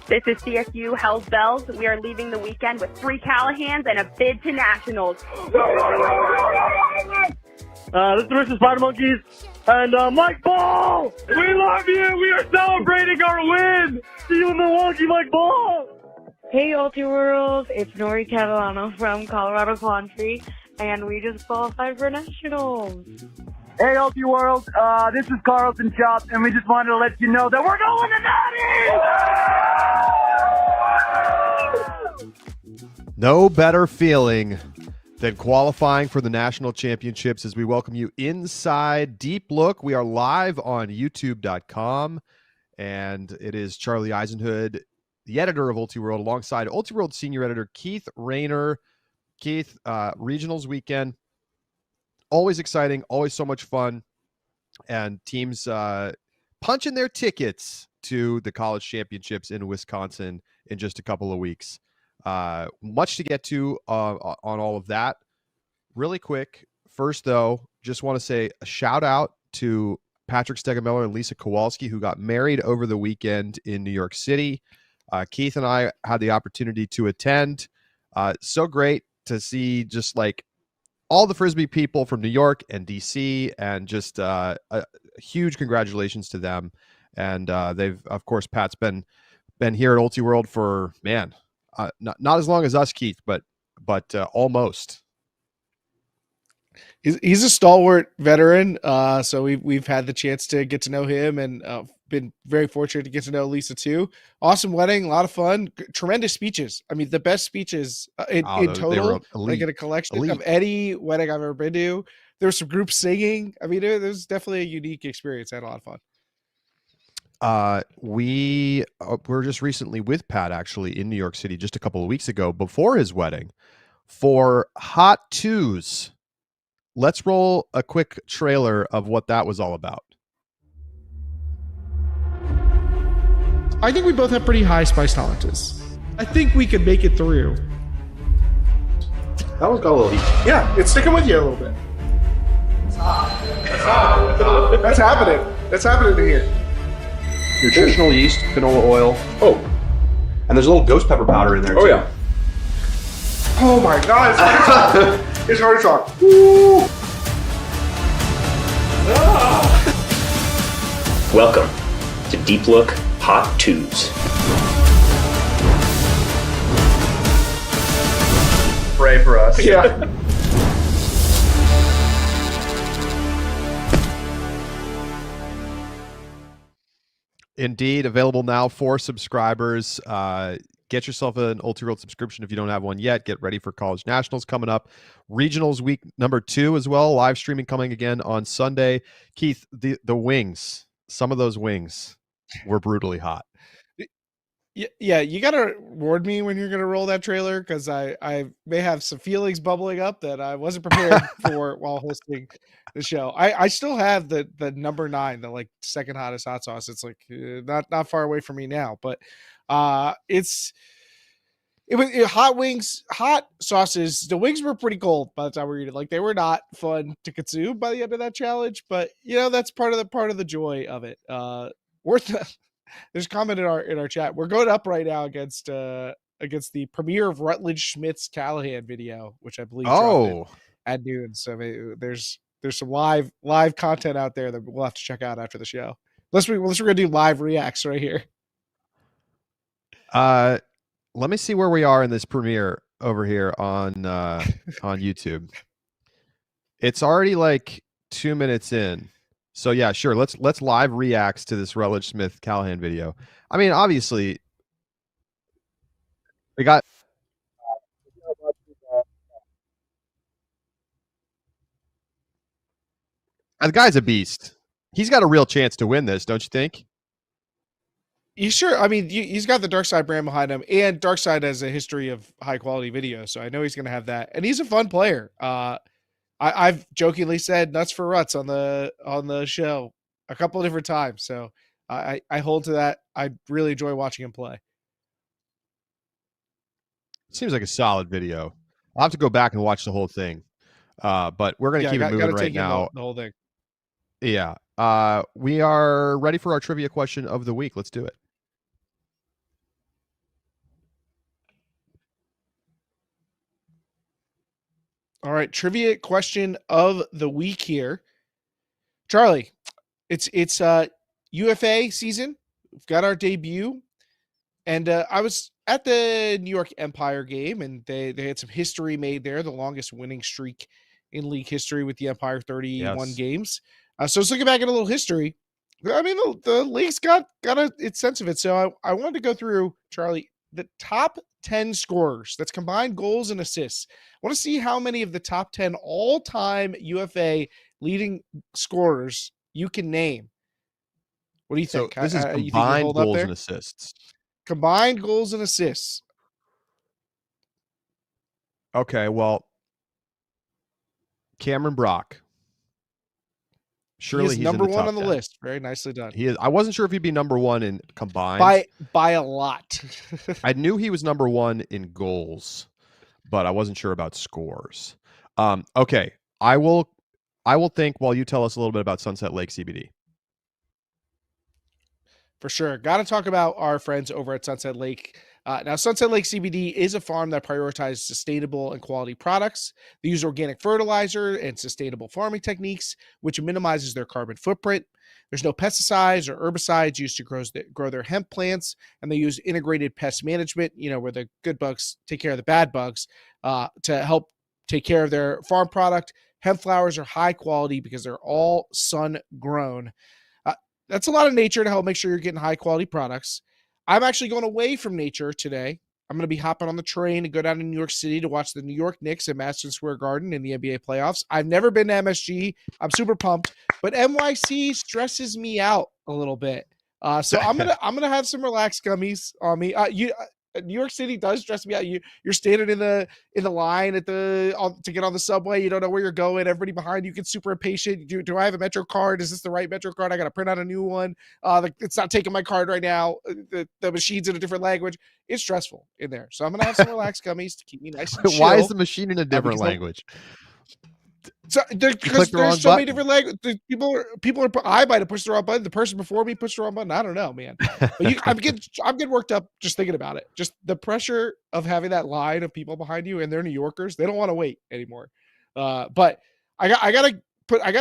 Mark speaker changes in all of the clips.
Speaker 1: This is CSU Hell's Bells. We are leaving the weekend with 3 Callahans and a bid to nationals.
Speaker 2: This is Mr. Spider Monkeys and Mike Ball. We love you. We are celebrating our win. See you in Milwaukee, Mike Ball.
Speaker 3: Hey, Ulti World. It's Nori Catalano from Colorado Country, and we just qualified for nationals.
Speaker 2: Hey, LT World. This is Carlton Chop, and we just wanted to let you know that we're going to Natty!
Speaker 4: No better feeling than qualifying for the national championships as we welcome you inside Deep Look. We are live on youtube.com, and it is Charlie Eisenhood, the editor of Ulti World, alongside Ulti World senior editor Keith Rayner. Keith, regionals weekend, always exciting, always so much fun, and teams punching their tickets to the college championships in Wisconsin in just a couple of weeks. Much to get to on all of that. Really quick, first though, just want to say a shout out to Patrick Stegemeller and Lisa Kowalski, who got married over the weekend in New York City. Keith and I had the opportunity to attend. So great to see just like all the Frisbee people from New York and DC, and just a huge congratulations to them. And they've, of course, Pat's been here at Ulti World for, man, not as long as us, Keith, but almost.
Speaker 5: He's a stalwart veteran, so we've had the chance to get to know him, and been very fortunate to get to know Lisa too. Awesome wedding, a lot of fun, tremendous speeches. I mean, the best speeches in total, like in a collection of any wedding I've ever been to. There was some group singing. I mean, it was definitely a unique experience. I had a lot of fun.
Speaker 4: We were just recently with Pat actually in New York City just a couple of weeks ago before his wedding for Hot Twos. Let's roll a quick trailer of what that was all about.
Speaker 5: I think we both have pretty high spice tolerances. I think we could make it through.
Speaker 6: That one's got a little heat.
Speaker 5: Yeah, it's sticking with you a little bit. It's hot. It's hot. That's happening. That's happening here.
Speaker 6: Nutritional yeast, canola oil. Oh. And there's a little ghost pepper powder in there, too.
Speaker 5: Oh, yeah. Oh, my God. It's hard to talk. Woo.
Speaker 7: Welcome to Deep Look Hot Twos.
Speaker 6: Pray for us.
Speaker 5: Yeah.
Speaker 4: Indeed, available now for subscribers. Get yourself an Ulti World subscription if you don't have one yet. Get ready for college nationals coming up. Regionals week number 2 as well. Live streaming coming again on Sunday. Keith, the wings, some of those wings were brutally hot.
Speaker 5: Yeah, you gotta warn me when you're gonna roll that trailer, because I may have some feelings bubbling up that I wasn't prepared for while hosting the show. I still have the number 9, the like second hottest hot sauce. It's like not far away from me now, but it was hot wings, hot sauces. The wings were pretty cold by the time we were eating. Like, they were not fun to consume by the end of that challenge, but you know, that's part of the joy of it. There's a comment in our chat. We're going up right now against the premiere of Rutledge Schmidt's Callahan video, which I believe dropped at noon. So I mean, there's some live content out there that we'll have to check out after the show. Unless we're gonna do live reacts right here.
Speaker 4: Let me see where we are in this premiere over here on YouTube. It's already like 2 minutes in. So yeah, sure. Let's live reacts to this Rutledge Smith Callahan video. I mean, obviously, we got the guy's a beast. He's got a real chance to win this, don't you think?
Speaker 5: You sure? I mean, he's got the Dark Side brand behind him, and Dark Side has a history of high quality video, so I know he's going to have that. And he's a fun player. I've jokingly said nuts for ruts on the show a couple of different times, so I hold to that. I really enjoy watching him play.
Speaker 4: Seems like a solid video. I'll have to go back and watch the whole thing, but we're going to keep it moving right now.
Speaker 5: The whole thing.
Speaker 4: Yeah. We are ready for our trivia question of the week. Let's do it.
Speaker 5: All right, trivia question of the week here. Charlie, it's UFA season. We've got our debut. And I was at the New York Empire game, and they had some history made there, the longest winning streak in league history with the Empire, 31 games. So I was looking back at a little history. I mean, the league's got its sense of it. So I wanted to go through, Charlie, the top 10 scorers. That's combined goals and assists. I want to see how many of the top 10 all-time UFA leading scorers you can name. What do you think?
Speaker 4: So this is
Speaker 5: you think you
Speaker 4: combined
Speaker 5: hold up
Speaker 4: goals
Speaker 5: there?
Speaker 4: and assists.
Speaker 5: Combined goals and assists.
Speaker 4: Okay, well, Cameron Brock. Surely
Speaker 5: He's
Speaker 4: he's
Speaker 5: number
Speaker 4: in the
Speaker 5: one
Speaker 4: top
Speaker 5: on the
Speaker 4: 10.
Speaker 5: list. Very nicely done.
Speaker 4: He is. I wasn't sure if he'd be number one in combined.
Speaker 5: By a lot.
Speaker 4: I knew he was number one in goals, but I wasn't sure about scores. Okay, I will think while you tell us a little bit about Sunset Lake CBD.
Speaker 5: For sure. Got to talk about our friends over at Sunset Lake. Now, Sunset Lake CBD is a farm that prioritizes sustainable and quality products. They use organic fertilizer and sustainable farming techniques, which minimizes their carbon footprint. There's no pesticides or herbicides used to grow their hemp plants, and they use integrated pest management, where the good bugs take care of the bad bugs, to help take care of their farm product. Hemp flowers are high quality because they're all sun grown. That's a lot of nature to help make sure you're getting high quality products. I'm actually going away from nature today. I'm going to be hopping on the train and go down to New York City to watch the New York Knicks at Madison Square Garden in the NBA playoffs. I've never been to MSG. I'm super pumped, but NYC stresses me out a little bit. So I'm gonna have some relaxed gummies on me. New York City does stress me out. You're standing in the line to get on the subway. You don't know where you're going. Everybody behind you gets super impatient. Do I have a Metro card? Is this the right Metro card? I got to print out a new one. It's not taking my card right now. The machine's in a different language. It's stressful in there. So I'm gonna have some relaxed gummies to keep me nice and chill.
Speaker 4: Why is the machine in a different language?
Speaker 5: So because there's so many different languages. People are. I might have pushed the wrong button. The person before me pushed the wrong button. I don't know, man. But I'm getting worked up just thinking about it. Just the pressure of having that line of people behind you, and they're New Yorkers. They don't want to wait anymore. But I gotta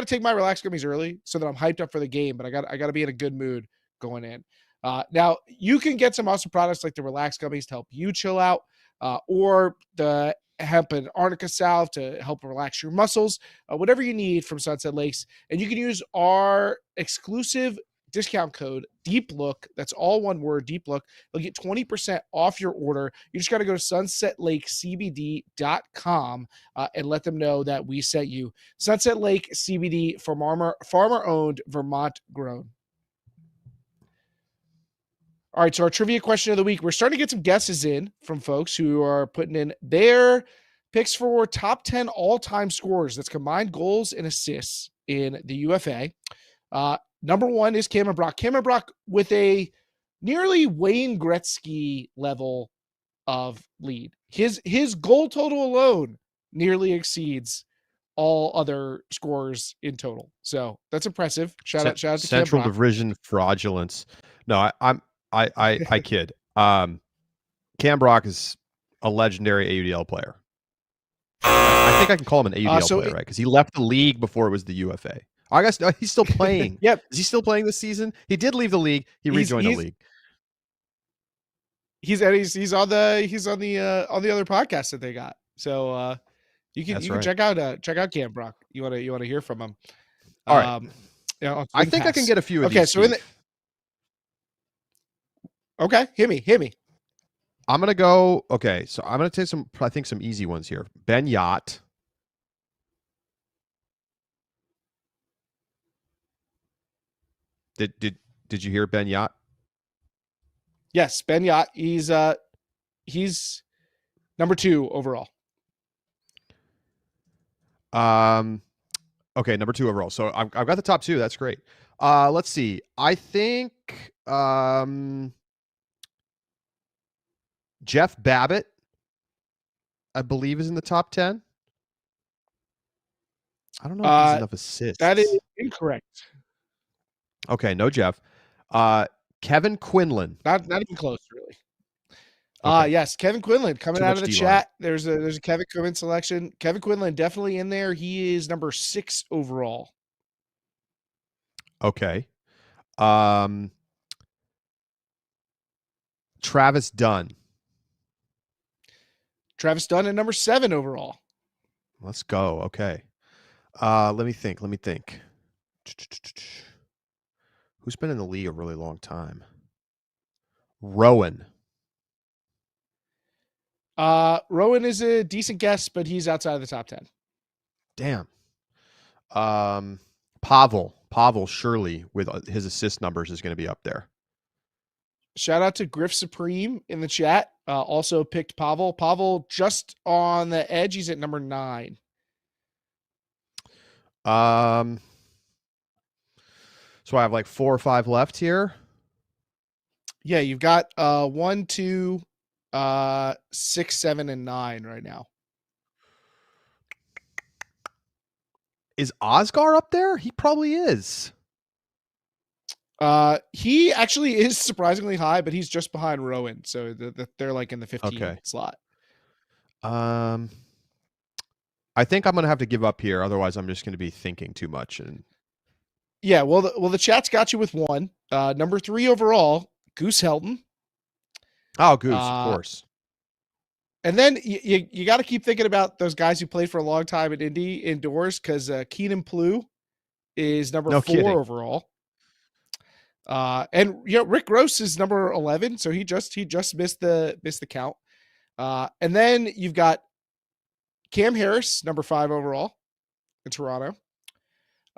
Speaker 5: take my relaxed gummies early so that I'm hyped up for the game. But I gotta be in a good mood going in. Now you can get some awesome products like the relaxed gummies to help you chill out, or the hemp and arnica salve to help relax your muscles, whatever you need from Sunset Lakes. And you can use our exclusive discount code DEEPLOOK. That's all one word, DEEPLOOK. You'll get 20% off your order. You just got to go to sunsetlakecbd.com and let them know that we sent you. Sunset Lake CBD, farmer owned, Vermont grown. All right, so our trivia question of the week. We're starting to get some guesses in from folks who are putting in their picks for top 10 all-time scorers. That's combined goals and assists in the UFA. Number one is Cameron Brock. Cameron Brock with a nearly Wayne Gretzky level of lead. His goal total alone nearly exceeds all other scorers in total. So that's impressive. Shout out to
Speaker 4: Central
Speaker 5: Cam Brock.
Speaker 4: Division fraudulence. No, I kid. Cam Brock is a legendary AUDL player. I think I can call him an AUDL player, right? Because he left the league before it was the UFA. I guess he's still playing.
Speaker 5: Yep.
Speaker 4: Is he still playing this season? He did leave the league. He rejoined the league.
Speaker 5: He's on the other podcast that they got. So you can check out Cam Brock. You want to hear from him.
Speaker 4: All right. I think I can get a few of these.
Speaker 5: Okay, so okay, hit me.
Speaker 4: I'm gonna go. Okay, so I'm gonna take some easy ones here. Ben Yacht. Did you hear Ben Yacht?
Speaker 5: Yes, Ben Yacht. He's number 2 overall.
Speaker 4: Okay, number 2 overall. So I've got the top 2. That's great. Let's see. I think Jeff Babbitt, I believe, is in the top 10. I don't know if he's enough assists.
Speaker 5: That is incorrect.
Speaker 4: Okay, no Jeff. Kevin Quinlan.
Speaker 5: Not even close, really.
Speaker 4: Okay.
Speaker 5: Yes, Kevin Quinlan coming
Speaker 4: Too
Speaker 5: out
Speaker 4: much
Speaker 5: of the
Speaker 4: D-line.
Speaker 5: chat. There's a Kevin Quinlan selection. Kevin Quinlan definitely in there. He is number 6 overall.
Speaker 4: Okay. Travis Dunn.
Speaker 5: Travis Dunn at number 7 overall.
Speaker 4: Let's go. Okay. Let me think. Who's been in the league a really long time? Rowan.
Speaker 5: Rowan is a decent guess, but he's outside of the top 10.
Speaker 4: Damn. Pavel surely with his assist numbers is going to be up there.
Speaker 5: Shout out to Griff Supreme in the chat. Also picked Pavel. Pavel just on the edge. He's at number 9.
Speaker 4: So I have like 4 or 5 left here.
Speaker 5: Yeah, you've got 1, 2, 6, 7, and 9 right now.
Speaker 4: Is Oscar up there? He probably is.
Speaker 5: He actually is surprisingly high, but he's just behind Rowan, so they're like in the 15 slot.
Speaker 4: I think I'm gonna have to give up here. Otherwise, I'm just gonna be thinking too much. And
Speaker 5: yeah, well, the chat's got you with 1. Number 3 overall, Goose Helton.
Speaker 4: Oh, Goose, of course.
Speaker 5: And then you got to keep thinking about those guys who played for a long time at Indy indoors, because Keenan Plew is number 4 overall. And Rick Gross is number 11, so he just missed the count. And then you've got Cam Harris, number 5 overall in Toronto.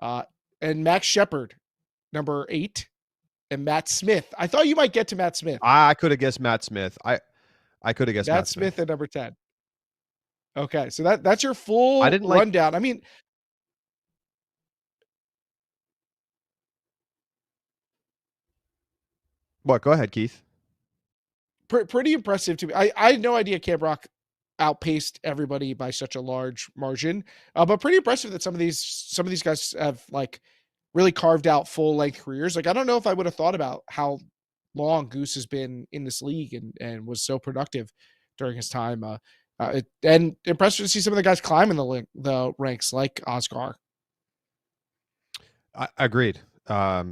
Speaker 5: And Max Shepard, number 8, and Matt Smith. I thought you might get to Matt Smith.
Speaker 4: I could have guessed Matt Smith. I could have guessed
Speaker 5: Matt Smith at number 10. Okay, so that's your full rundown. I mean,
Speaker 4: what? Go ahead, Keith.
Speaker 5: Pretty impressive to me. I had no idea Cam Rock outpaced everybody by such a large margin, but pretty impressive that some of these guys have like really carved out full length careers. Like, I don't know if I would have thought about how long Goose has been in this league and was so productive during his time. And impressive to see some of the guys climbing the ranks like Oscar.
Speaker 4: I agreed. A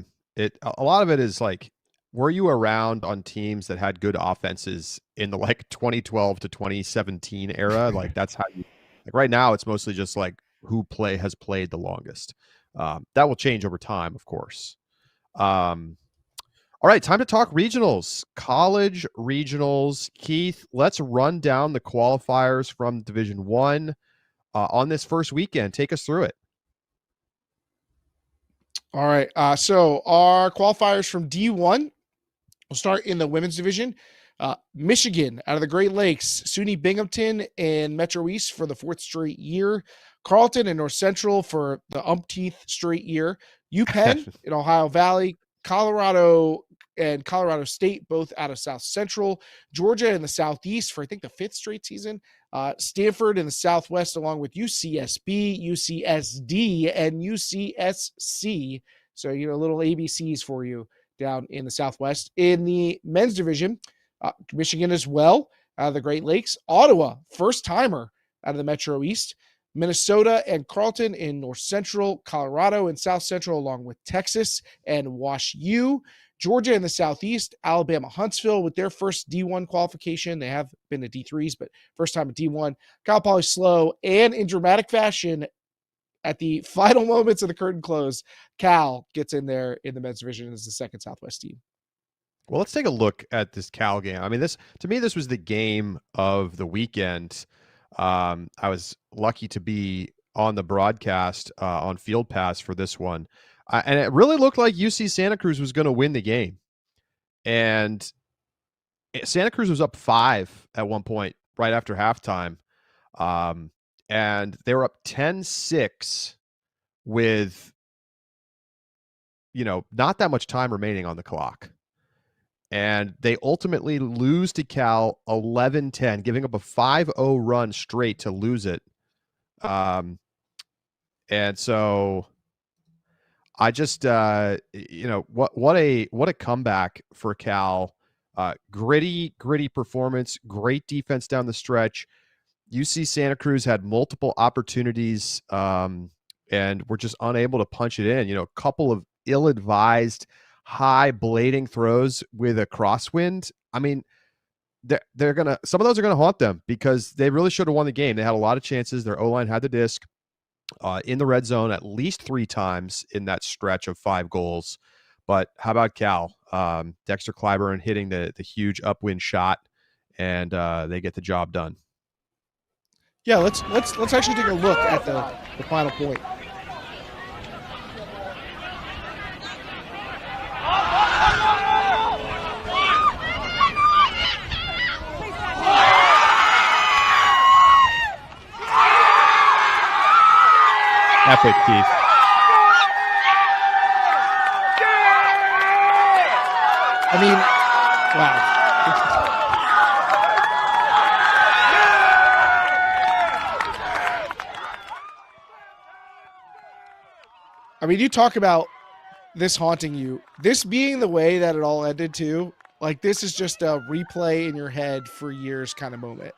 Speaker 4: lot of it is like, were you around on teams that had good offenses in the like 2012 to 2017 era? Like, that's how you, like, right now it's mostly just like who has played the longest. That will change over time, of course. All right, time to talk regionals, college regionals. Keith, let's run down the qualifiers from Division 1 on this first weekend. Take us through it.
Speaker 5: All right. So our qualifiers from D1, we'll start in the women's division. Michigan out of the Great Lakes, SUNY Binghamton and Metro East for the 4th straight year. Carleton and North Central for the umpteenth straight year. UPenn in Ohio Valley, Colorado and Colorado State, both out of South Central. Georgia in the Southeast for, I think, the 5th straight season. Stanford in the Southwest, along with UCSB, UCSD, and UCSC. So, little ABCs for you down in the Southwest. In the men's division, Michigan as well, out of the Great Lakes. Ottawa, first-timer out of the Metro East. Minnesota and Carleton in North Central, Colorado and South Central, along with Texas and Wash U. Georgia in the Southeast, Alabama Huntsville with their first D1 qualification. They have been to D3s, but first time at D1. Cal Poly Slow, and in dramatic fashion, at the final moments of the curtain close, Cal gets in there in the men's division as the second Southwest team.
Speaker 4: Well, let's take a look at this Cal game. I mean, this was the game of the weekend. I was lucky to be on the broadcast on Field Pass for this one. And it really looked like UC Santa Cruz was going to win the game. And Santa Cruz was up 5 at one point right after halftime. And they were up 10-6 with, not that much time remaining on the clock. And they ultimately lose to Cal 11-10, giving up a 5-0 run straight to lose it. And so I just, what a comeback for Cal. Gritty performance, great defense down the stretch. UC Santa Cruz had multiple opportunities and were just unable to punch it in. A couple of ill-advised high blading throws with a crosswind. I mean, they're gonna, some of those are gonna haunt them because they really should have won the game. They had a lot of chances. Their O-line had the disc in the red zone at least 3 times in that stretch of 5 goals. But how about Cal? Dexter Clyburn hitting the huge upwind shot, and they get the job done.
Speaker 5: Yeah, let's actually take a look at the final point.
Speaker 4: Epic, Keith.
Speaker 5: I mean, wow. I mean, you talk about this haunting you. This being the way that it all ended too. Like, this is just a replay in your head for years kind of moment.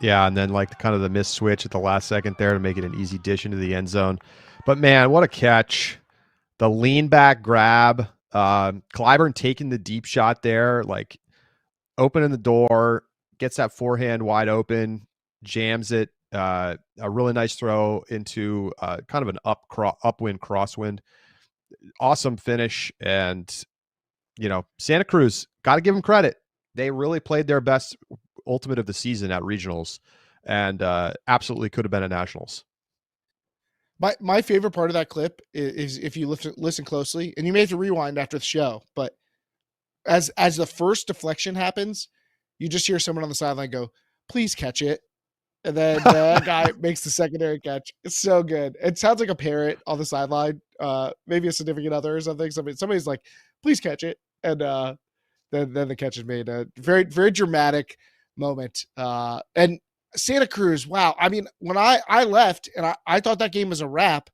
Speaker 4: Yeah, and then like kind of the missed switch at the last second there to make it an easy dish into the end zone. But man, what a catch. The lean back grab. Clyburn taking the deep shot there, like opening the door, gets that forehand wide open, jams it. A really nice throw into kind of an upwind crosswind. Awesome finish. And, Santa Cruz, got to give them credit. They really played their best ultimate of the season at regionals and absolutely could have been at nationals.
Speaker 5: My favorite part of that clip is if you listen closely, and you may have to rewind after the show, but as the first deflection happens, you just hear someone on the sideline go, "Please catch it." And then the guy makes the secondary catch. It's so good. It sounds like a parrot on the sideline, maybe a significant other or something. Somebody's like, "Please catch it." And then the catch is made. A very, very dramatic moment. And Santa Cruz, wow. I mean, when I left and I thought that game was a wrap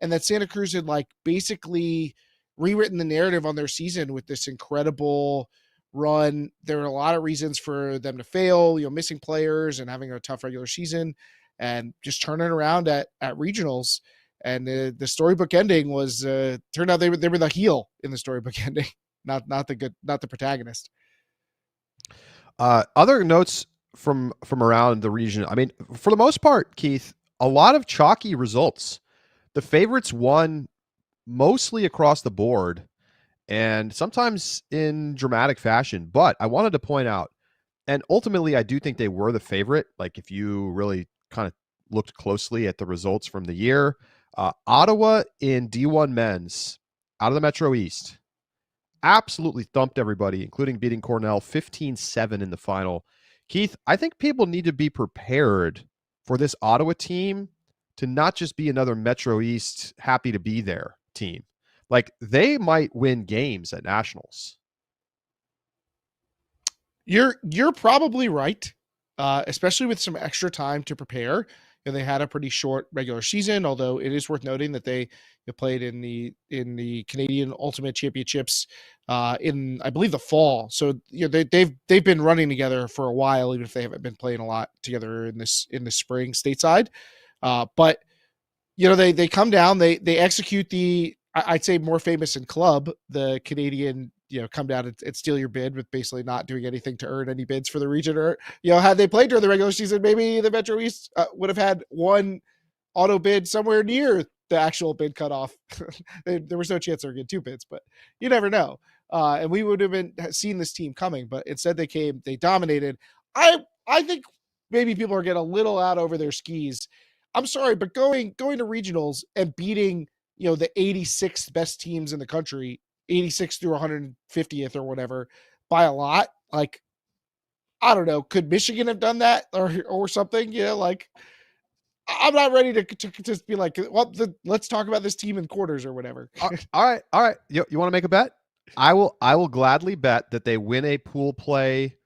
Speaker 5: and that Santa Cruz had like basically rewritten the narrative on their season with this incredible run. There were a lot of reasons for them to fail, missing players and having a tough regular season and just turning around at regionals. And the storybook ending was turned out they were the heel in the storybook ending, not the protagonist.
Speaker 4: Other notes from around the region. I mean, for the most part, Keith, a lot of chalky results. The favorites won mostly across the board and sometimes in dramatic fashion. But I wanted to point out, and ultimately I do think they were the favorite. Like if you really kind of looked closely at the results from the year, Ottawa in D1 men's out of the Metro East absolutely thumped everybody, including beating Cornell 15-7 in the final. Keith, I think people need to be prepared for this Ottawa team to not just be another Metro East happy to be there team. Like they might win games at nationals.
Speaker 5: You're probably right, especially with some extra time to prepare. And they had a pretty short regular season, although it is worth noting that they played in the Canadian Ultimate Championships in, I believe, the fall. So they've been running together for a while, even if they haven't been playing a lot together in the spring stateside. But they come down, they execute the, I'd say more famous in club, the Canadian, come down and steal your bid with basically not doing anything to earn any bids for the region. Or, had they played during the regular season, maybe the Metro East would have had one auto bid somewhere near the actual bid cutoff. There was no chance they were getting 2 bids, but you never know. And we would have seen this team coming, but instead they dominated. I think maybe people are getting a little out over their skis. I'm sorry, but going to regionals and beating, the 86th best teams in the country, 86 through 150th or whatever, by a lot. Like, I don't know. Could Michigan have done that or something? Like, I'm not ready to just be like, well, let's talk about this team in quarters or whatever.
Speaker 4: All right. You want to make a bet? I will gladly bet that they win a pool play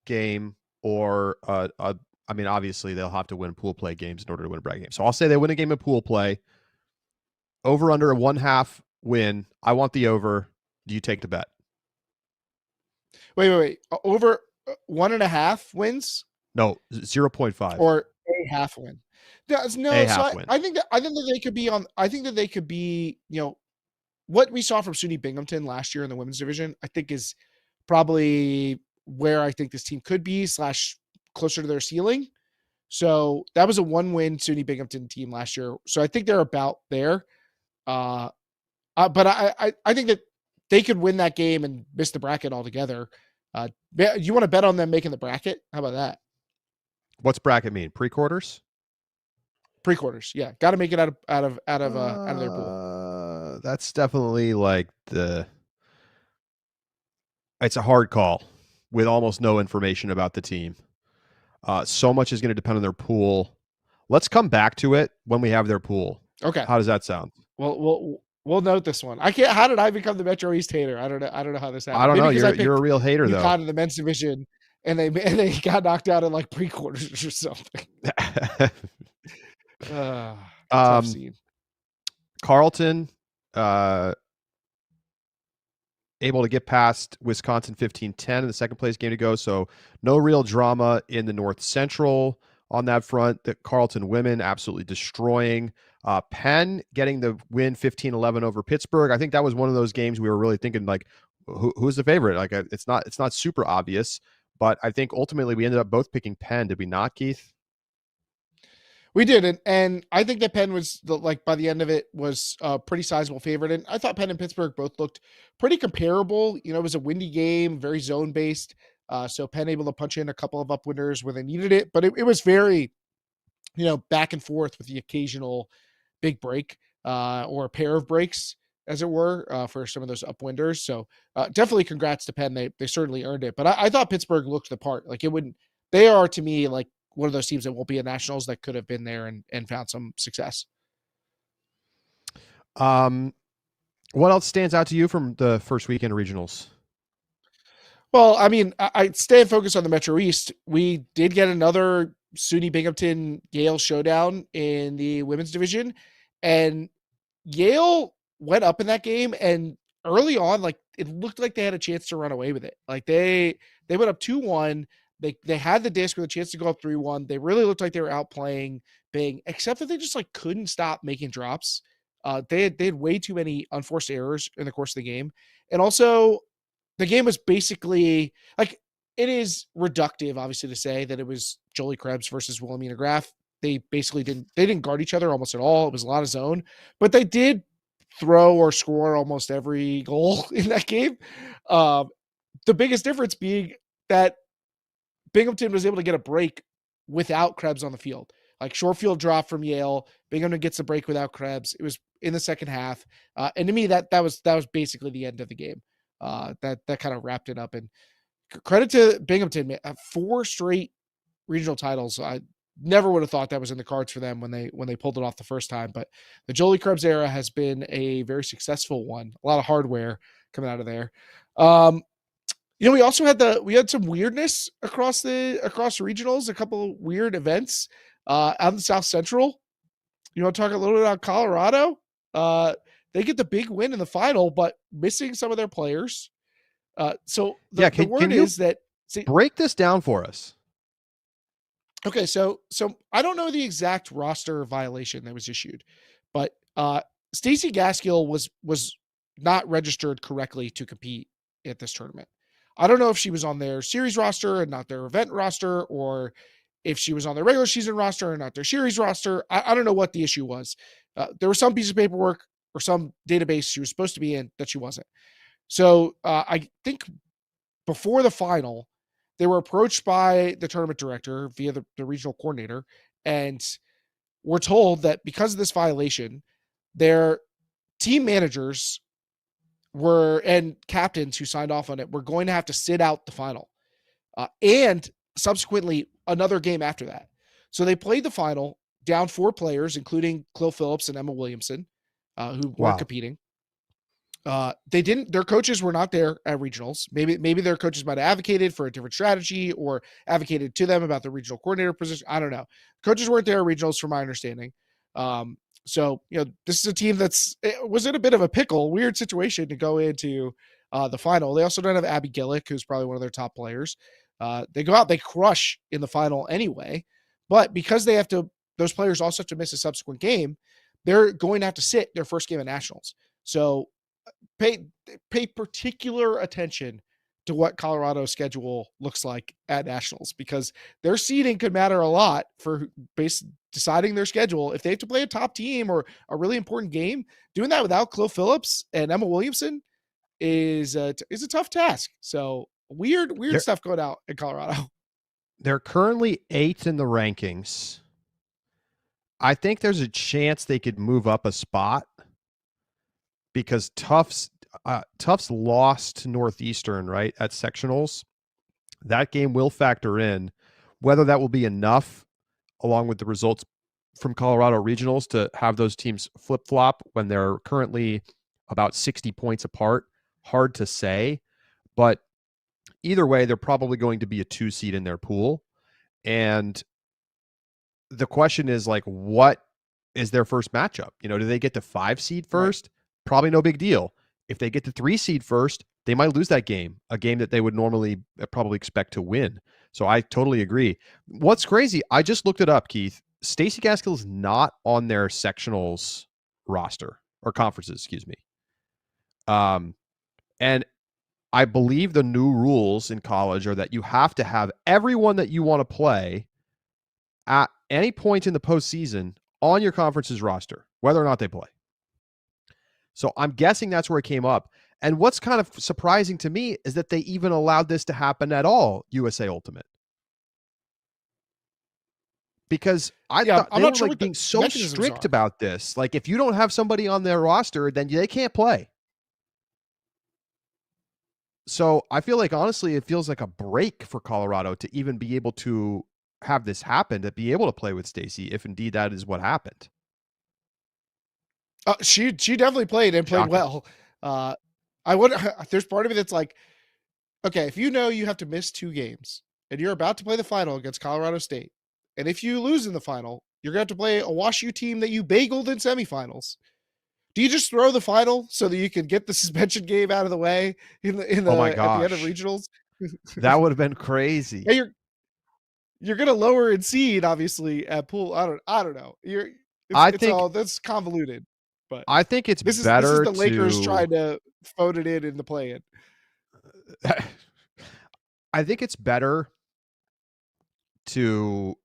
Speaker 4: game or I mean, obviously they'll have to win pool play games in order to win a bracket game. So I'll say they win a game of pool play. Over under a 1/2 win. I want the over. Do you take the bet?
Speaker 5: Wait. Over 1.5 wins
Speaker 4: No, 0.5.
Speaker 5: or a half win? No,
Speaker 4: A
Speaker 5: so
Speaker 4: half win.
Speaker 5: I think that they could be on. I think that they could be. What we saw from SUNY Binghamton last year in the women's division, I think is probably where I think this team could be / closer to their ceiling. So that was a 1-win SUNY Binghamton team last year. So I think they're about there. But I think that they could win that game and miss the bracket altogether. You want to bet on them making the bracket? How about that?
Speaker 4: What's bracket mean? Pre-quarters?
Speaker 5: Pre-quarters, yeah. Got to make it out of their pool.
Speaker 4: That's definitely like it's a hard call with almost no information about the team. So much is going to depend on their pool. Let's come back to it when we have their pool.
Speaker 5: Okay.
Speaker 4: How does that sound?
Speaker 5: Well, we'll note this one. I can't. How did I become the Metro East hater? I don't know how this happened.
Speaker 4: I don't know.
Speaker 5: Maybe
Speaker 4: You're a real hater,
Speaker 5: UConn
Speaker 4: though.
Speaker 5: in the men's division, and they got knocked out in like pre-quarters or something. Tough scene.
Speaker 4: Carleton able to get past Wisconsin 15-10 in the second place game to go. So no real drama in the North Central on that front. The Carleton women absolutely destroying. Penn getting the win 15-11 over Pittsburgh. I think that was one of those games we were really thinking like, who's the favorite? Like it's not super obvious, but I think ultimately we ended up both picking Penn. Did we not, Keith?
Speaker 5: We did, and I think that Penn was by the end of it was a pretty sizable favorite. And I thought Penn and Pittsburgh both looked pretty comparable. It was a windy game, very zone based. So Penn able to punch in a couple of upwinders when they needed it, but it was very, back and forth with the occasional big break or a pair of breaks, as it were, for some of those upwinders. So definitely congrats to Penn. They certainly earned it. But I thought Pittsburgh looked the part. Like it wouldn't. They are to me like one of those teams that won't be at nationals that could have been there and found some success.
Speaker 4: What else stands out to you from the first weekend regionals?
Speaker 5: Well, I mean, I stay focused on the Metro East. We did get another SUNY Binghamton Yale showdown in the women's division, and Yale went up in that game. And early on, like it looked like they had a chance to run away with it. Like they went up 2-1. They had the disc with a chance to go up 3-1. They really looked like they were outplaying Bing, except that they just like couldn't stop making drops. They had way too many unforced errors in the course of the game. And also the game was basically like, it is reductive, obviously, to say that it was Jolie Krebs versus Wilhelmina Graf. They basically didn't guard each other almost at all. It was a lot of zone, but they did throw or score almost every goal in that game. The biggest difference being that Binghamton was able to get a break without Krebs on the field. Like short field drop from Yale, Binghamton gets the break without Krebs. It was in the second half, and to me that was basically the end of the game. That kind of wrapped it up. And credit to Binghamton, man, 4 straight regional titles. I never would have thought that was in the cards for them when they pulled it off the first time. But the Jolie Krebs era has been a very successful one. A lot of hardware coming out of there. We also had some weirdness across regionals, a couple of weird events out in the South Central. You want to talk a little bit about Colorado? They get the big win in the final, but missing some of their players. The word is that
Speaker 4: break this down for us.
Speaker 5: Okay, so I don't know the exact roster violation that was issued, but Stacey Gaskill was not registered correctly to compete at this tournament. I don't know if she was on their series roster and not their event roster, or if she was on their regular season roster and not their series roster. I don't know what the issue was. There was some piece of paperwork or some database she was supposed to be in that she wasn't. So I think before the final, they were approached by the tournament director via the regional coordinator and were told that because of this violation, their team managers and captains who signed off on it were going to have to sit out the final and subsequently another game after that. So they played the final down 4 players, including Chloe Phillips and Emma Williamson, who weren't competing. Their coaches were not there at regionals. Maybe their coaches might have advocated for a different strategy or advocated to them about the regional coordinator position. I don't know. Coaches weren't there at regionals from my understanding. So, this is a team it was in a bit of a pickle, weird situation to go into the final. They also don't have Abby Gillick, who's probably one of their top players. They go out, they crush in the final anyway, but because those players also have to miss a subsequent game, they're going to have to sit their first game at nationals. So pay particular attention to what Colorado's schedule looks like at nationals, because their seeding could matter a lot for deciding their schedule. If they have to play a top team or a really important game, doing that without Chloe Phillips and Emma Williamson is a tough task. So weird stuff going out in Colorado.
Speaker 4: They're currently 8th in the rankings. I think there's a chance they could move up a spot because Tufts lost to Northeastern, right, at sectionals. That game will factor in. Whether that will be enough, along with the results from Colorado regionals, to have those teams flip-flop when they're currently about 60 points apart, hard to say. But either way, they're probably going to be a 2 seed in their pool. And the question is, like, what is their first matchup? You know, do they get the 5 seed first? Right. Probably no big deal. If they get the 3 seed first, they might lose that game, a game that they would normally probably expect to win. So I totally agree. What's crazy, I just looked it up, Keith. Stacey Gaskill is not on their sectionals roster, or conferences, excuse me. And I believe the new rules in college are that you have to have everyone that you want to play at any point in the postseason on your conference's roster, whether or not they play. So I'm guessing that's where it came up. And what's kind of surprising to me is that they even allowed this to happen at all, USA Ultimate. Because I thought they were like being so strict about this. Like, if you don't have somebody on their roster, then they can't play. So I feel like, honestly, it feels like a break for Colorado to even be able to have this happen, to be able to play with Stacey, if indeed that is what happened.
Speaker 5: She definitely played and played well. There's part of me that's like, okay, if you know you have to miss 2 games and you're about to play the final against Colorado State, and if you lose in the final, you're going to have to play a WashU team that you bageled in semifinals. Do you just throw the final so that you can get the suspension game out of the way at the end of regionals?
Speaker 4: That would have been crazy.
Speaker 5: Yeah, you're going to lower in seed, obviously, at pool. I don't know. That's convoluted. But
Speaker 4: I think it's
Speaker 5: this
Speaker 4: better.
Speaker 5: Is the Lakers trying to phone it in the play-in.
Speaker 4: I think it's better to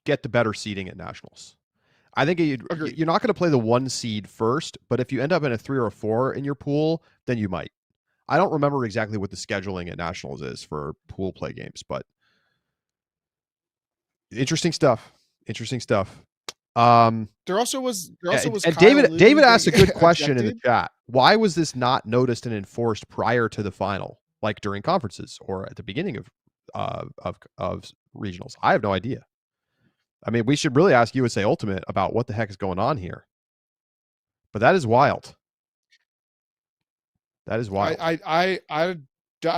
Speaker 4: get the better seeding at nationals. I think you're not going to play the 1 seed first, but if you end up in a 3 or a 4 in your pool, then you might. I don't remember exactly what the scheduling at nationals is for pool play games, but interesting stuff.
Speaker 5: There also was
Speaker 4: and David asked a good question in the chat. Why was this not noticed and enforced prior to the final, like during conferences or at the beginning of regionals? I have no idea. I mean, we should really ask USA Ultimate about what the heck is going on here. But that is wild. That is wild.
Speaker 5: I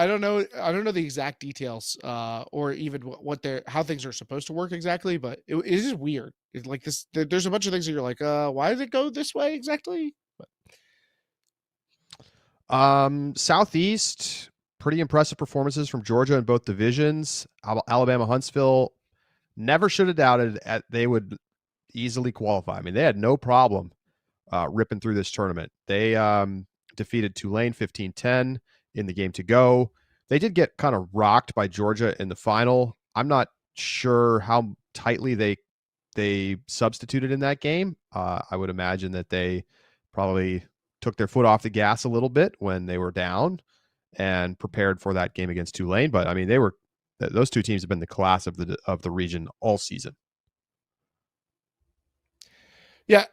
Speaker 5: don't know. I don't know the exact details, or even how things are supposed to work exactly. But it is weird. It's like this. There's a bunch of things that you're like, why did it go this way exactly?
Speaker 4: But. Southeast, pretty impressive performances from Georgia in both divisions. Alabama, Huntsville, never should have doubted they would easily qualify. I mean, they had no problem ripping through this tournament. They defeated Tulane 15-10 in the game to go. They did get kind of rocked by Georgia in the final. I'm not sure how tightly they substituted in that game. I would imagine that they probably took their foot off the gas a little bit when they were down and prepared for that game against Tulane. But I mean, those 2 teams have been the class of the region all season.
Speaker 5: Yeah.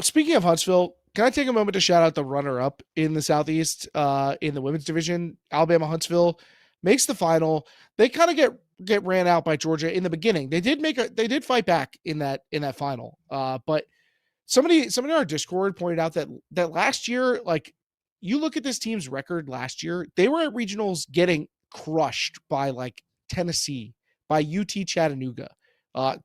Speaker 5: Speaking of Huntsville, can I take a moment to shout out the runner-up in the Southeast in the women's division? Alabama Huntsville makes the final. They kind of get ran out by Georgia in the beginning. They did fight back in that final. But somebody in our Discord pointed out that last year, like, you look at this team's record last year, they were at regionals getting crushed by like Tennessee, by UT Chattanooga.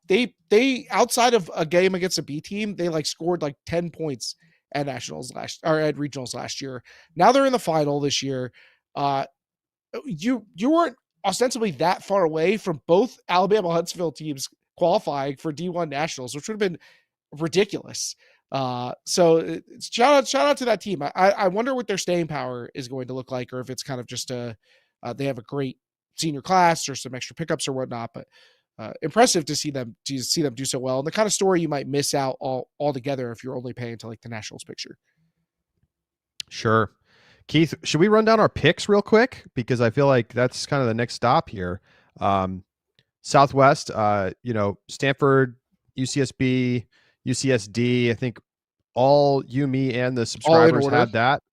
Speaker 5: They outside of a game against a B team, they like scored like 10 points at at regionals last year. Now they're in the final this year. You weren't ostensibly that far away from both Alabama Huntsville teams qualifying for D1 nationals, which would have been ridiculous. So shout out to that team. I wonder what their staying power is going to look like, or if it's kind of just they have a great senior class or some extra pickups or whatnot, but impressive to see them do so well. And the kind of story you might miss out altogether if you're only paying to like the nationals picture.
Speaker 4: Sure. Keith, should we run down our picks real quick? Because I feel like that's kind of the next stop here. Southwest, Stanford, UCSB, UCSD. I think all you, me, and the subscribers had that.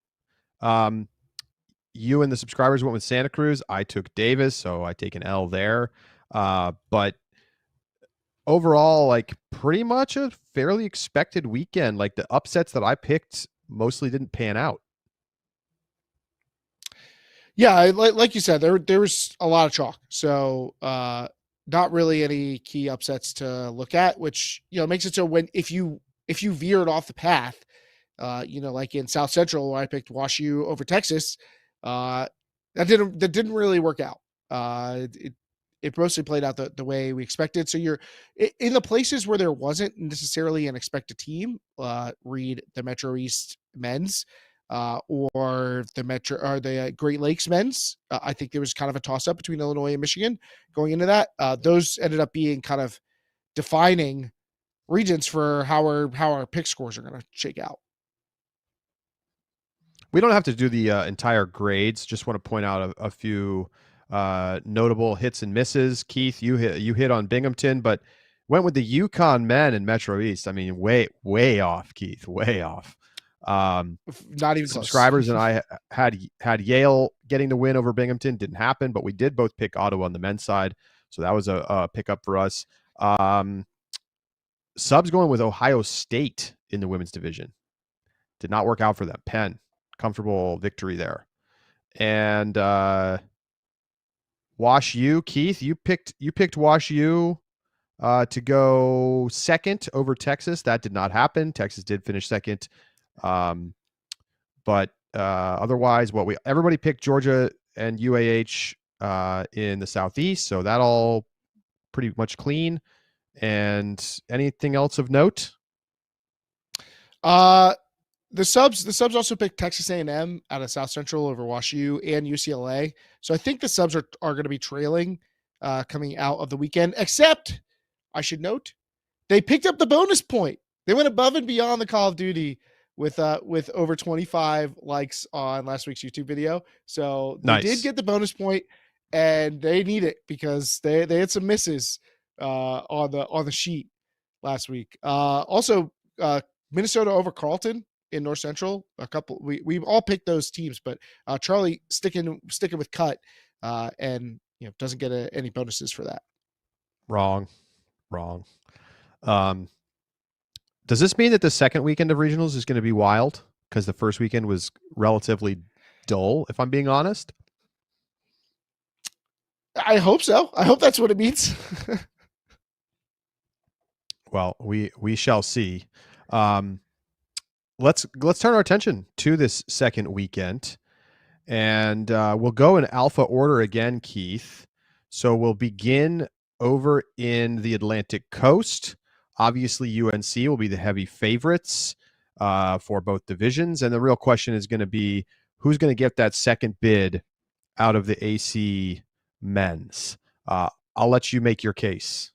Speaker 4: You and the subscribers went with Santa Cruz. I took Davis, so I take an L there. But overall, like pretty much a fairly expected weekend. Like the upsets that I picked mostly didn't pan out.
Speaker 5: Yeah, like you said, there was a lot of chalk. So not really any key upsets to look at, which makes it so if you veered off the path, like in South Central where I picked WashU over Texas, that didn't really work out. It mostly played out the way we expected. So you're in the places where there wasn't necessarily an expected team, read the Metro East men's, or the Great Lakes men's. I think there was kind of a toss up between Illinois and Michigan going into that. Those ended up being kind of defining regions for how our pick scores are going to shake out.
Speaker 4: We don't have to do the entire grades. Just want to point out a few notable hits and misses. Keith, you hit on Binghamton, but went with the Yukon men in Metro East. I mean, way off, Keith, way off.
Speaker 5: Not even
Speaker 4: subscribers and I had Yale getting the win over Binghamton. Didn't happen, but we did both pick Ottawa on the men's side, so that was a pickup for us. Subs going with Ohio State in the women's division. Did not work out for them. Penn, comfortable victory there. And Wash U, Keith, you picked Wash U to go second over Texas. That did not happen. Texas did finish second. But otherwise, everybody picked Georgia and UAH in the Southeast, so that all pretty much clean. And anything else of note?
Speaker 5: The subs also picked Texas A&M out of South Central over WashU and UCLA. So I think the subs are going to be trailing coming out of the weekend, except I should note they picked up the bonus point. They went above and beyond the Call of Duty with over 25 likes on last week's YouTube video. So they did get the bonus point, and they need it because they had some misses on the sheet last week. Also Minnesota over Carleton in North Central. We've all picked those teams, but Charlie sticking with Cut and doesn't get any bonuses for that.
Speaker 4: Wrong. Does this mean that the second weekend of regionals is going to be wild? Because the first weekend was relatively dull, if I'm being honest.
Speaker 5: I hope so. I hope that's what it means.
Speaker 4: Well, we shall see. Let's turn our attention to this second weekend, and we'll go in alpha order again, Keith. So we'll begin over in the Atlantic Coast. Obviously, UNC will be the heavy favorites for both divisions, and the real question is going to be who's going to get that second bid out of the AC men's. I'll let you make your case.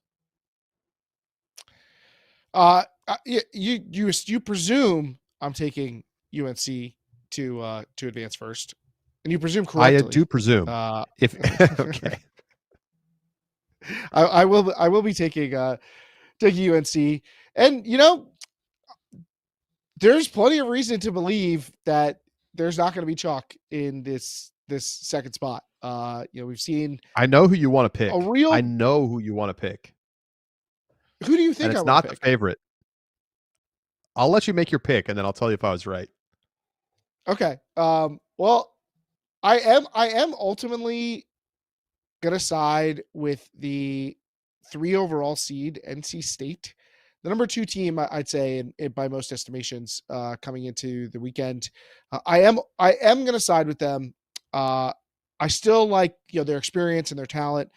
Speaker 5: You presume I'm taking UNC to advance first, and you presume correctly.
Speaker 4: I do presume. Okay,
Speaker 5: I will be taking UNC, and there's plenty of reason to believe that there's not going to be chalk in this second spot. We've seen.
Speaker 4: I know who you want to pick.
Speaker 5: I
Speaker 4: know who you want to pick.
Speaker 5: Who do you think?
Speaker 4: And it's not the favorite. I'll let you make your pick, and then I'll tell you if I was right.
Speaker 5: Okay. Well, I am ultimately gonna side with the 3 overall seed NC State. the number 2 team, I'd say, by most estimations, coming into the weekend. I am going to side with them. I still like, their experience and their talent.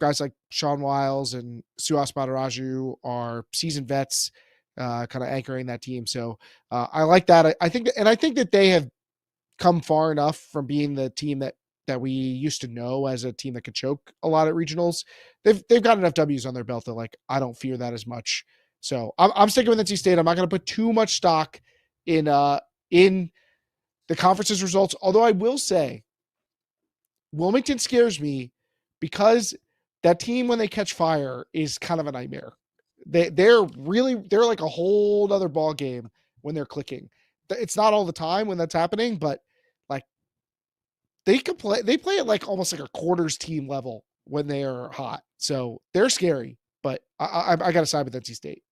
Speaker 5: Guys like Sean Wiles and Suhas Badaraju are seasoned vets, kind of anchoring that team. So I like that. I think that they have come far enough from being the team that we used to know as a team that could choke a lot at regionals. They've got enough W's on their belt that, like, I don't fear that as much. So I'm sticking with NC State. I'm not going to put too much stock in the conference's results. Although I will say, Wilmington scares me because that team, when they catch fire, is kind of a nightmare. They're like a whole other ball game when they're clicking. It's not all the time when that's happening, but like they play at like almost like a quarters team level when they are hot. So they're scary, but I got to side with NC State.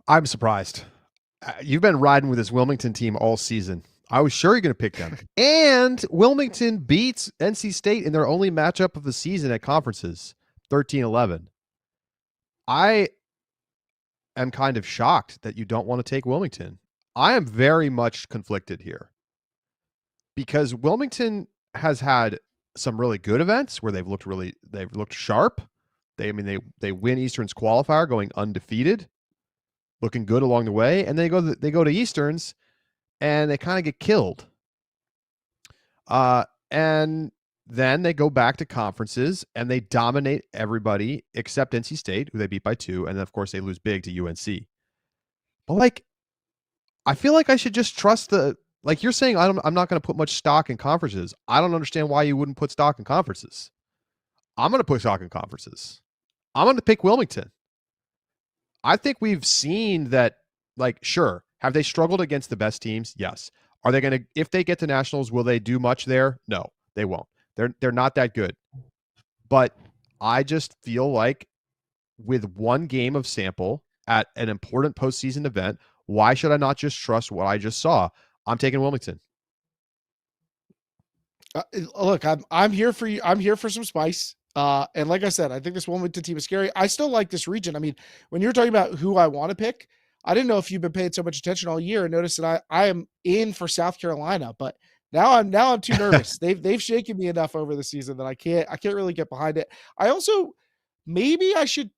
Speaker 4: I'm surprised. You've been riding with this Wilmington team all season. I was sure you're going to pick them. And Wilmington beats NC State in their only matchup of the season at conferences, 13-11. I am kind of shocked that you don't want to take Wilmington. I am very much conflicted here because Wilmington has had some really good events where they've looked sharp. They win Eastern's qualifier going undefeated, looking good along the way, and they go to Easterns and they kind of get killed. And then they go back to conferences and they dominate everybody except NC State, who they beat by 2, and then of course they lose big to UNC. But like, I feel like I should just trust like you're saying, I'm not going to put much stock in conferences. I don't understand why you wouldn't put stock in conferences. I'm going to put stock in conferences. I'm going to pick Wilmington. I think we've seen that, like, sure, have they struggled against the best teams? Yes. Are they going to, if they get to nationals, will they do much there? No, they won't. They're not that good. But I just feel like with one game of sample at an important postseason event, why should I not just trust what I just saw? I'm taking Wilmington.
Speaker 5: Look, I'm here for you. I'm here for some spice. And like I said, I think this Wilmington team is scary. I still like this region. I mean, when you're talking about who I want to pick, I didn't know if you've been paying so much attention all year and noticed that I am in for South Carolina, but now I'm too nervous. They've shaken me enough over the season that I can't really get behind it. I also, maybe I should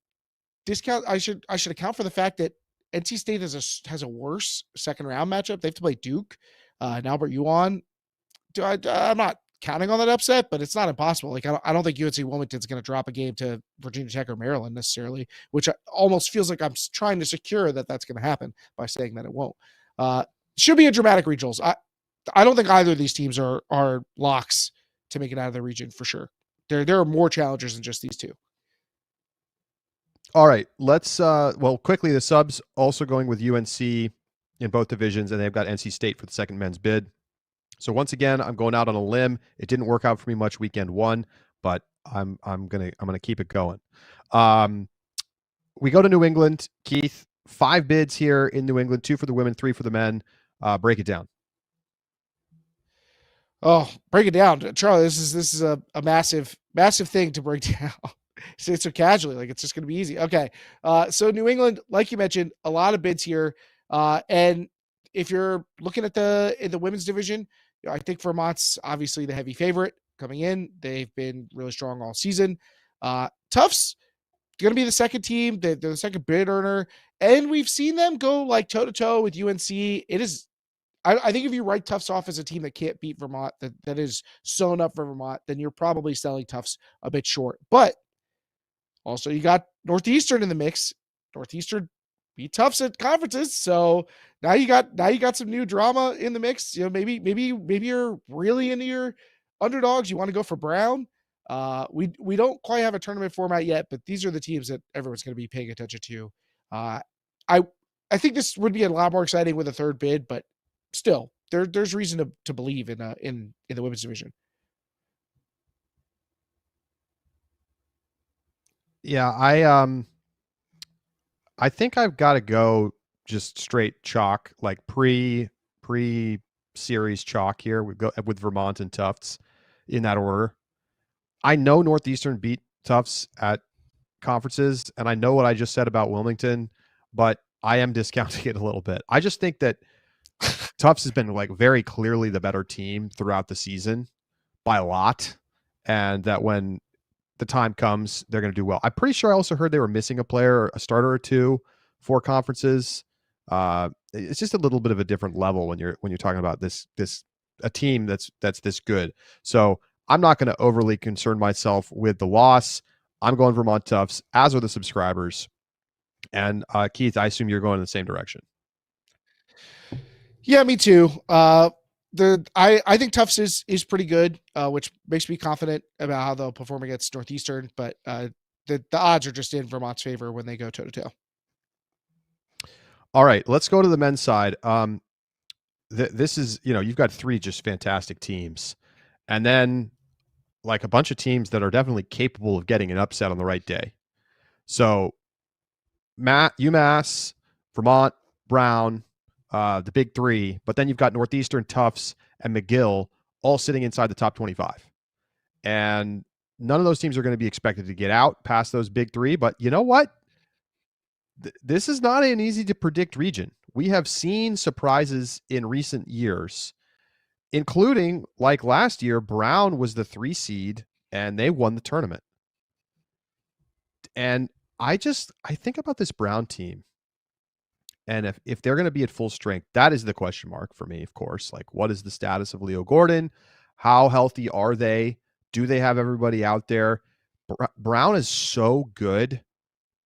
Speaker 5: discount. I should account for the fact that NC State has a worse second round matchup. They have to play Duke, and Albert Yuan. I'm not counting on that upset, but it's not impossible. Like, I don't think UNC Wilmington's going to drop a game to Virginia Tech or Maryland necessarily, which almost feels like I'm trying to secure that that's going to happen by saying that it won't. Should be a dramatic regionals. I don't think either of these teams are locks to make it out of the region for sure. There are more challengers than just these two.
Speaker 4: All right, let's quickly, the subs also going with UNC in both divisions, and they've got NC State for the second men's bid. So once again, I'm going out on a limb. It didn't work out for me much weekend 1, but I'm gonna keep it going. We go to New England, Keith. 5 bids here in New England, 2 for the women, 3 for the men. Break it down.
Speaker 5: Oh, break it down, Charlie. This is a massive thing to break down. Say it so casually, like it's just going to be easy. Okay, so New England, like you mentioned, a lot of bids here, and if you're looking at in the women's division, I think Vermont's obviously the heavy favorite coming in. They've been really strong all season. Tufts going to be the second team. They're the second bid earner, and we've seen them go like toe to toe with UNC. It is. I think if you write Tufts off as a team that can't beat Vermont, that is sewn up for Vermont, then you're probably selling Tufts a bit short. But also, you got Northeastern in the mix. Northeastern beat Tufts at conferences, so now you got some new drama in the mix. You know, maybe you're really into your underdogs. You want to go for Brown. We don't quite have a tournament format yet, but these are the teams that everyone's going to be paying attention to. I think this would be a lot more exciting with a third bid, but still, there's reason to believe in the women's division.
Speaker 4: Yeah, I think I've got to go just straight chalk, like pre series chalk here. We go with Vermont and Tufts in that order. I know Northeastern beat Tufts at conferences, and I know what I just said about Wilmington, but I am discounting it a little bit. I just think that Tufts has been like very clearly the better team throughout the season by a lot, and that when the time comes, they're going to do well. I'm pretty sure I also heard they were missing a player, a starter or two for conferences. It's just a little bit of a different level when you're talking about this a team that's this good. So I'm not going to overly concern myself with the loss. I'm going Vermont Tufts, as are the subscribers. And Keith, I assume you're going in the same direction.
Speaker 5: Yeah, me too. I think Tufts is pretty good, which makes me confident about how they'll perform against Northeastern. But the odds are just in Vermont's favor when they go toe to toe.
Speaker 4: All right, let's go to the men's side. This is, you've got 3 just fantastic teams, and then like a bunch of teams that are definitely capable of getting an upset on the right day. So UMass, Vermont, Brown, the big 3, but then you've got Northeastern, Tufts, and McGill all sitting inside the top 25. And none of those teams are going to be expected to get out past those big 3, but you know what? This is not an easy to predict region. We have seen surprises in recent years, including like last year, Brown was the 3 seed and they won the tournament. And I think about this Brown team, and if they're going to be at full strength, that is the question mark for me, of course. Like, what is the status of Leo Gordon? How healthy are they? Do they have everybody out there? Brown is so good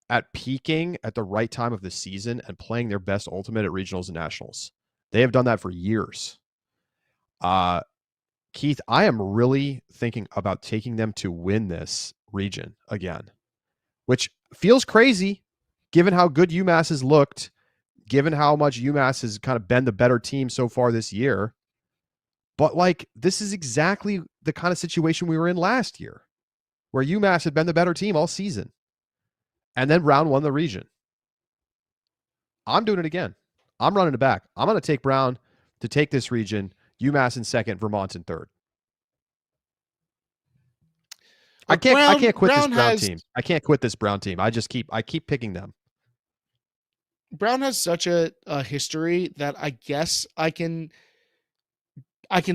Speaker 4: at peaking at the right time of the season and playing their best ultimate at regionals and nationals. They have done that for years. Keith, I am really thinking about taking them to win this region again, which feels crazy given how good UMass has looked, given how much UMass has kind of been the better team so far this year. But like, this is exactly the kind of situation we were in last year, where UMass had been the better team all season. And then Brown won the region. I'm doing it again. I'm running it back. I'm going to take Brown to take this region, UMass in second, Vermont in third. I can't quit this Brown team. I can't quit this Brown team. I keep picking them.
Speaker 5: Brown has such a history that I guess I can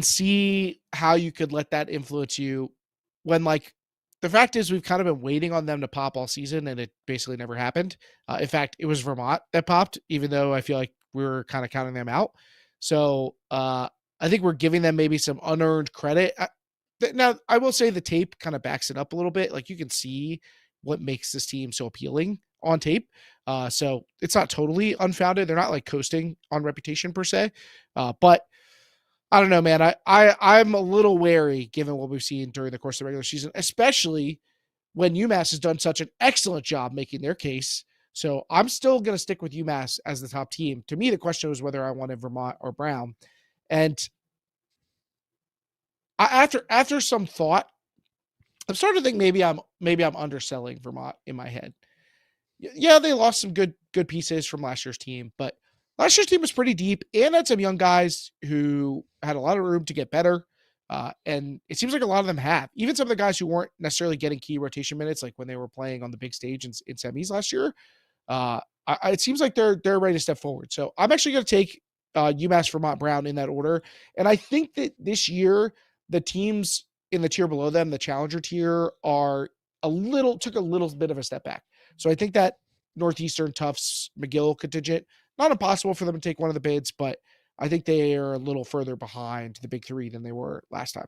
Speaker 5: see how you could let that influence you when, like, the fact is we've kind of been waiting on them to pop all season and it basically never happened. In fact, it was Vermont that popped, even though I feel like we were kind of counting them out. So I think we're giving them maybe some unearned credit. Now, I will say the tape kind of backs it up a little bit. Like, you can see what makes this team so appealing on tape. So it's not totally unfounded. They're not like coasting on reputation per se. But I don't know, man. I'm a little wary given what we've seen during the course of the regular season, especially when UMass has done such an excellent job making their case. So I'm still going to stick with UMass as the top team. To me, the question was whether I wanted Vermont or Brown. And after some thought, I'm starting to think maybe I'm underselling Vermont in my head. Yeah, they lost some good pieces from last year's team, but last year's team was pretty deep and had some young guys who had a lot of room to get better. And it seems like a lot of them have. Even some of the guys who weren't necessarily getting key rotation minutes, like when they were playing on the big stage in semis last year, it seems like they're ready to step forward. So I'm actually going to take UMass, Vermont, Brown in that order. And I think that this year, the teams in the tier below them, the challenger tier, took a little bit of a step back. So I think that Northeastern, Tufts, McGill contingent, not impossible for them to take one of the bids, but I think they are a little further behind the big 3 than they were last time.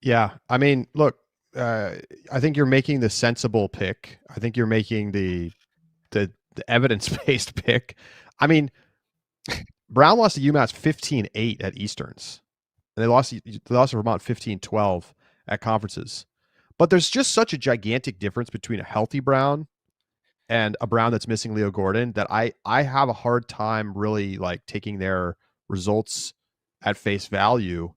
Speaker 4: Yeah. I mean, look, I think you're making the sensible pick. I think you're making the evidence-based pick. I mean, Brown lost to UMass 15-8 at Easterns. And they lost to Vermont 15-12 at conferences. But there's just such a gigantic difference between a healthy Brown and a Brown that's missing Leo Gordon that I have a hard time really like taking their results at face value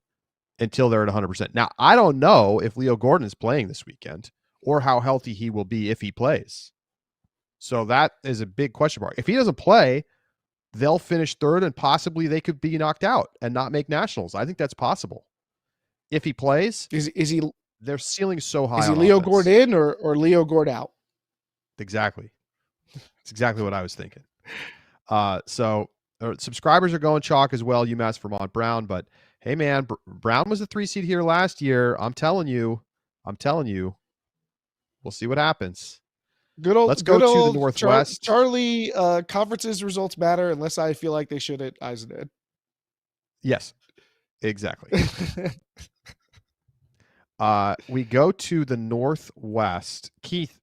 Speaker 4: until they're at 100%. Now, I don't know if Leo Gordon is playing this weekend or how healthy he will be if he plays. So that is a big question mark. If he doesn't play, they'll finish third and possibly they could be knocked out and not make nationals. I think that's possible. If he plays,
Speaker 5: is he
Speaker 4: Their ceiling's so high
Speaker 5: Is he
Speaker 4: on
Speaker 5: Leo
Speaker 4: offense.
Speaker 5: Gord in or Leo Gord out?
Speaker 4: Exactly. It's exactly what I was thinking. Subscribers are going chalk as well. UMass Vermont Brown, but hey, man, Brown was the 3 seed here last year. I'm telling you, we'll see what happens. Let's go to the Northwest.
Speaker 5: Charlie, conferences results matter unless I feel like they should at Eisenhower.
Speaker 4: Yes, exactly. We go to the Northwest. Keith,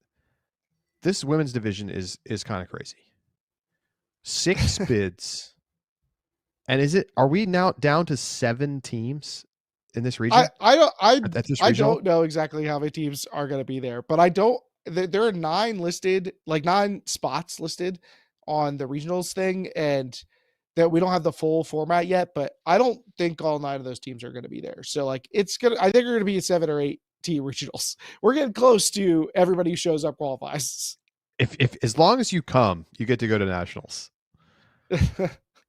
Speaker 4: this women's division is kind of crazy. 6 bids. And are we now down to 7 teams in this region?
Speaker 5: I don't know exactly how many teams are going to be there, but there are 9 spots listed on the regionals thing, and that we don't have the full format yet, but I don't think all 9 of those teams are going to be there. So I think we're going to be 7 or 8 team regionals. We're getting close to everybody who shows up qualifies.
Speaker 4: If as long as you come, you get to go to nationals.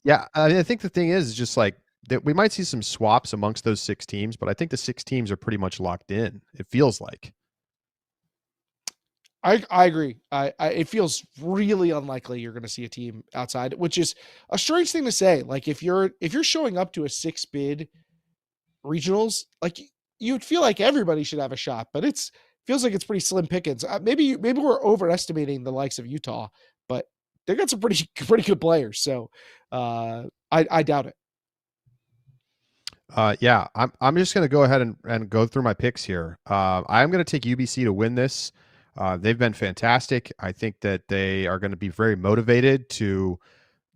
Speaker 4: Yeah, I mean, I think the thing is just like that we might see some swaps amongst those 6 teams, but I think the 6 teams are pretty much locked in. It feels like.
Speaker 5: I agree. It feels really unlikely you're going to see a team outside, which is a strange thing to say. Like if you're showing up to a 6 bid regionals, like you'd feel like everybody should have a shot, but feels like it's pretty slim pickings. Maybe we're overestimating the likes of Utah, but they got some pretty good players. So I doubt it.
Speaker 4: Yeah, I'm just going to go ahead and go through my picks here. I'm going to take UBC to win this. They've been fantastic. I think that they are going to be very motivated to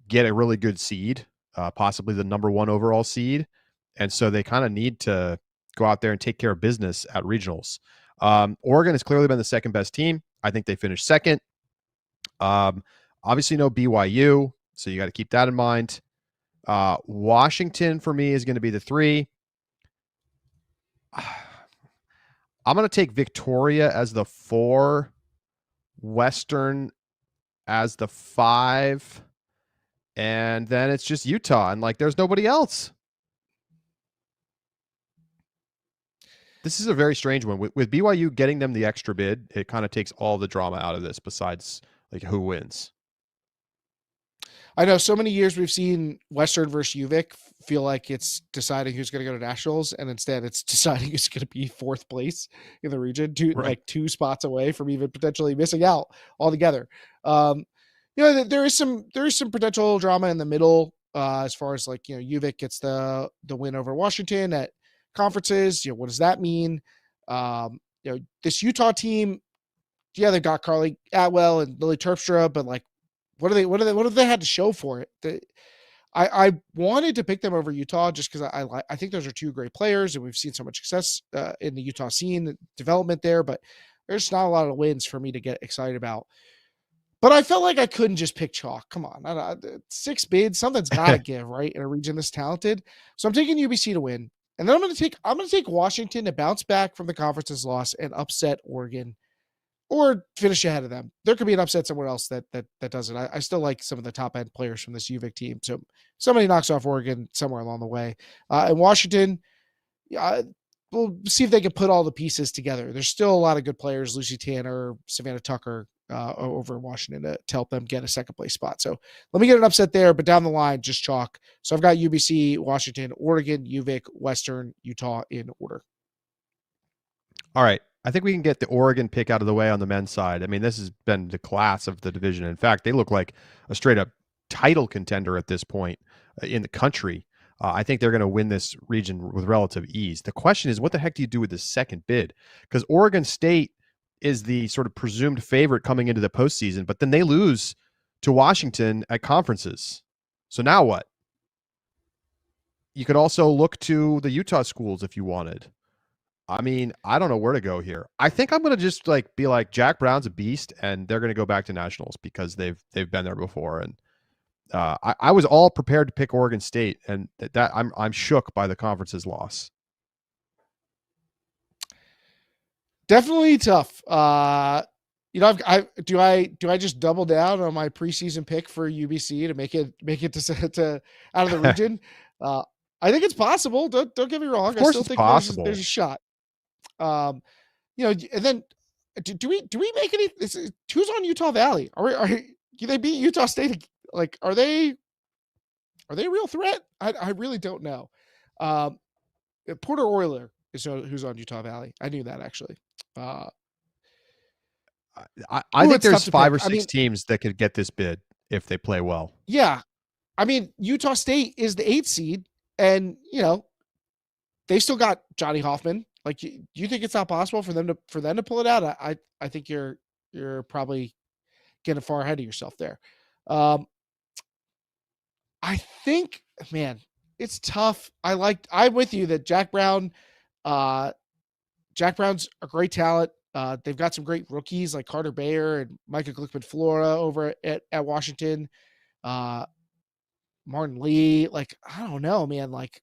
Speaker 4: get a really good seed, possibly the number 1 overall seed. And so they kind of need to go out there and take care of business at regionals. Oregon has clearly been the second best team. I think they finished second. Obviously no BYU, so you got to keep that in mind. Washington for me is going to be the 3. I'm going to take Victoria as the 4, Western as the 5, and then it's just Utah, and there's nobody else. This is a very strange one. With BYU getting them the extra bid, it kind of takes all the drama out of this besides who wins.
Speaker 5: I know so many years we've seen Western versus UVic feel like it's deciding who's going to go to nationals, and instead it's deciding who's going to be 4th place in the region, 2 spots away from even potentially missing out altogether. There is some potential drama in the middle as far as UVic gets the win over Washington at conferences. What does that mean? This Utah team, they've got Carly Atwell and Lily Terpstra, but what have they had to show for it? I wanted to pick them over Utah just because I think those are 2 great players, and we've seen so much success in the Utah scene development there, but there's not a lot of wins for me to get excited about. But I felt like I couldn't just pick chalk. Come on, 6 bids, something's got to give, right, in a region this talented. So I'm taking UBC to win, and then I'm going to take Washington to bounce back from the conference's loss and upset Oregon, or finish ahead of them. There could be an upset somewhere else that does it. I still like some of the top end players from this UVic team. So somebody knocks off Oregon somewhere along the way. And Washington, we'll see if they can put all the pieces together. There's still a lot of good players, Lucy Tanner, Savannah Tucker over in Washington to help them get a second place spot. So let me get an upset there, but down the line, just chalk. So I've got UBC, Washington, Oregon, UVic, Western, Utah in order.
Speaker 4: All right. I think we can get the Oregon pick out of the way on the men's side. I mean, this has been the class of the division. In fact, they look like a straight up title contender at this point in the country. I think they're going to win this region with relative ease. The question is, what the heck do you do with the second bid? Because Oregon State is the sort of presumed favorite coming into the postseason, but then they lose to Washington at conferences. So now what? You could also look to the Utah schools if you wanted. I mean, I don't know where to go here. I think I'm going to just be like Jack Brown's a beast, and they're going to go back to nationals because they've been there before. And I was all prepared to pick Oregon State, and that I'm shook by the conference's loss.
Speaker 5: Definitely tough. Do I just double down on my preseason pick for UBC to make it to out of the region? I think it's possible. Don't get me wrong.
Speaker 4: Of course,
Speaker 5: I still think
Speaker 4: possible.
Speaker 5: There's a shot. And then do we make any? Who's on Utah Valley? Do they beat Utah State? Like, are they a real threat? I really don't know. Porter Oiler is who's on Utah Valley. I knew that actually.
Speaker 4: I think there's 5 or 6 teams that could get this bid if they play well.
Speaker 5: Yeah. I mean, Utah State is the 8th seed, and they still got Johnny Hoffman. Like, do you think it's not possible for them to pull it out? I think you're probably getting far ahead of yourself there. I think, man, it's tough. I'm with you that Jack Brown's a great talent. They've got some great rookies like Carter Bayer and Micah Glickman-Flora over at Washington. Martin Lee, like, I don't know, man. Like,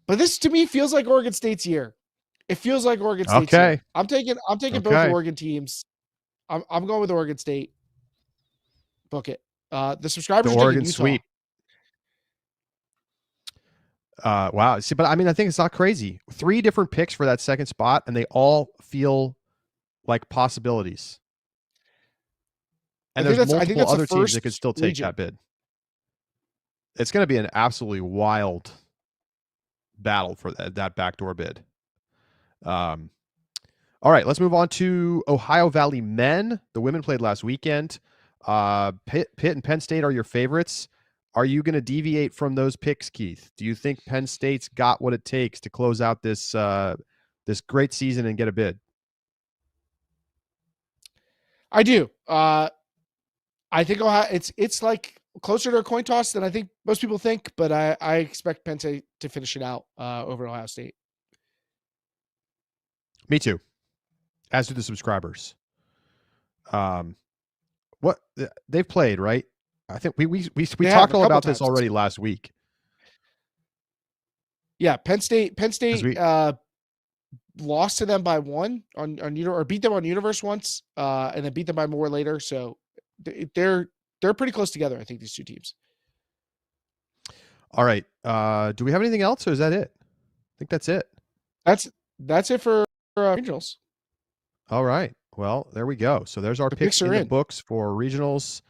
Speaker 5: but this to me feels like Oregon State's year. It feels like Oregon State's year. I'm taking both Oregon teams. I'm going with Oregon State. Book it. The subscribers
Speaker 4: The
Speaker 5: are
Speaker 4: Oregon
Speaker 5: taking Utah.
Speaker 4: sweep. Wow. See, but I mean, I think it's not crazy. 3 different picks for that second spot, and they all feel like possibilities. And there's multiple other teams that could still take that bid. It's going to be an absolutely wild battle for that backdoor bid. All right, let's move on to Ohio Valley men. The women played last weekend. Pitt and Penn State are your favorites. Are you going to deviate from those picks, Keith? Do you think Penn State's got what it takes to close out this great season and get a bid? I
Speaker 5: do. I think Ohio, it's like closer to a coin toss than I think most people think, but I expect Penn State to finish it out over Ohio State.
Speaker 4: Me too. As do the subscribers. What they've played, right? I think we talked all about this already last week.
Speaker 5: Yeah, Penn State lost to them by 1 or beat them on Universe once, and then beat them by more later. So they're pretty close together, I think, these 2 teams.
Speaker 4: All right. Do we have anything else, or is that it? I think that's it.
Speaker 5: That's it for regionals.
Speaker 4: All right. Well, there we go. So there's our picks in the books for regionals.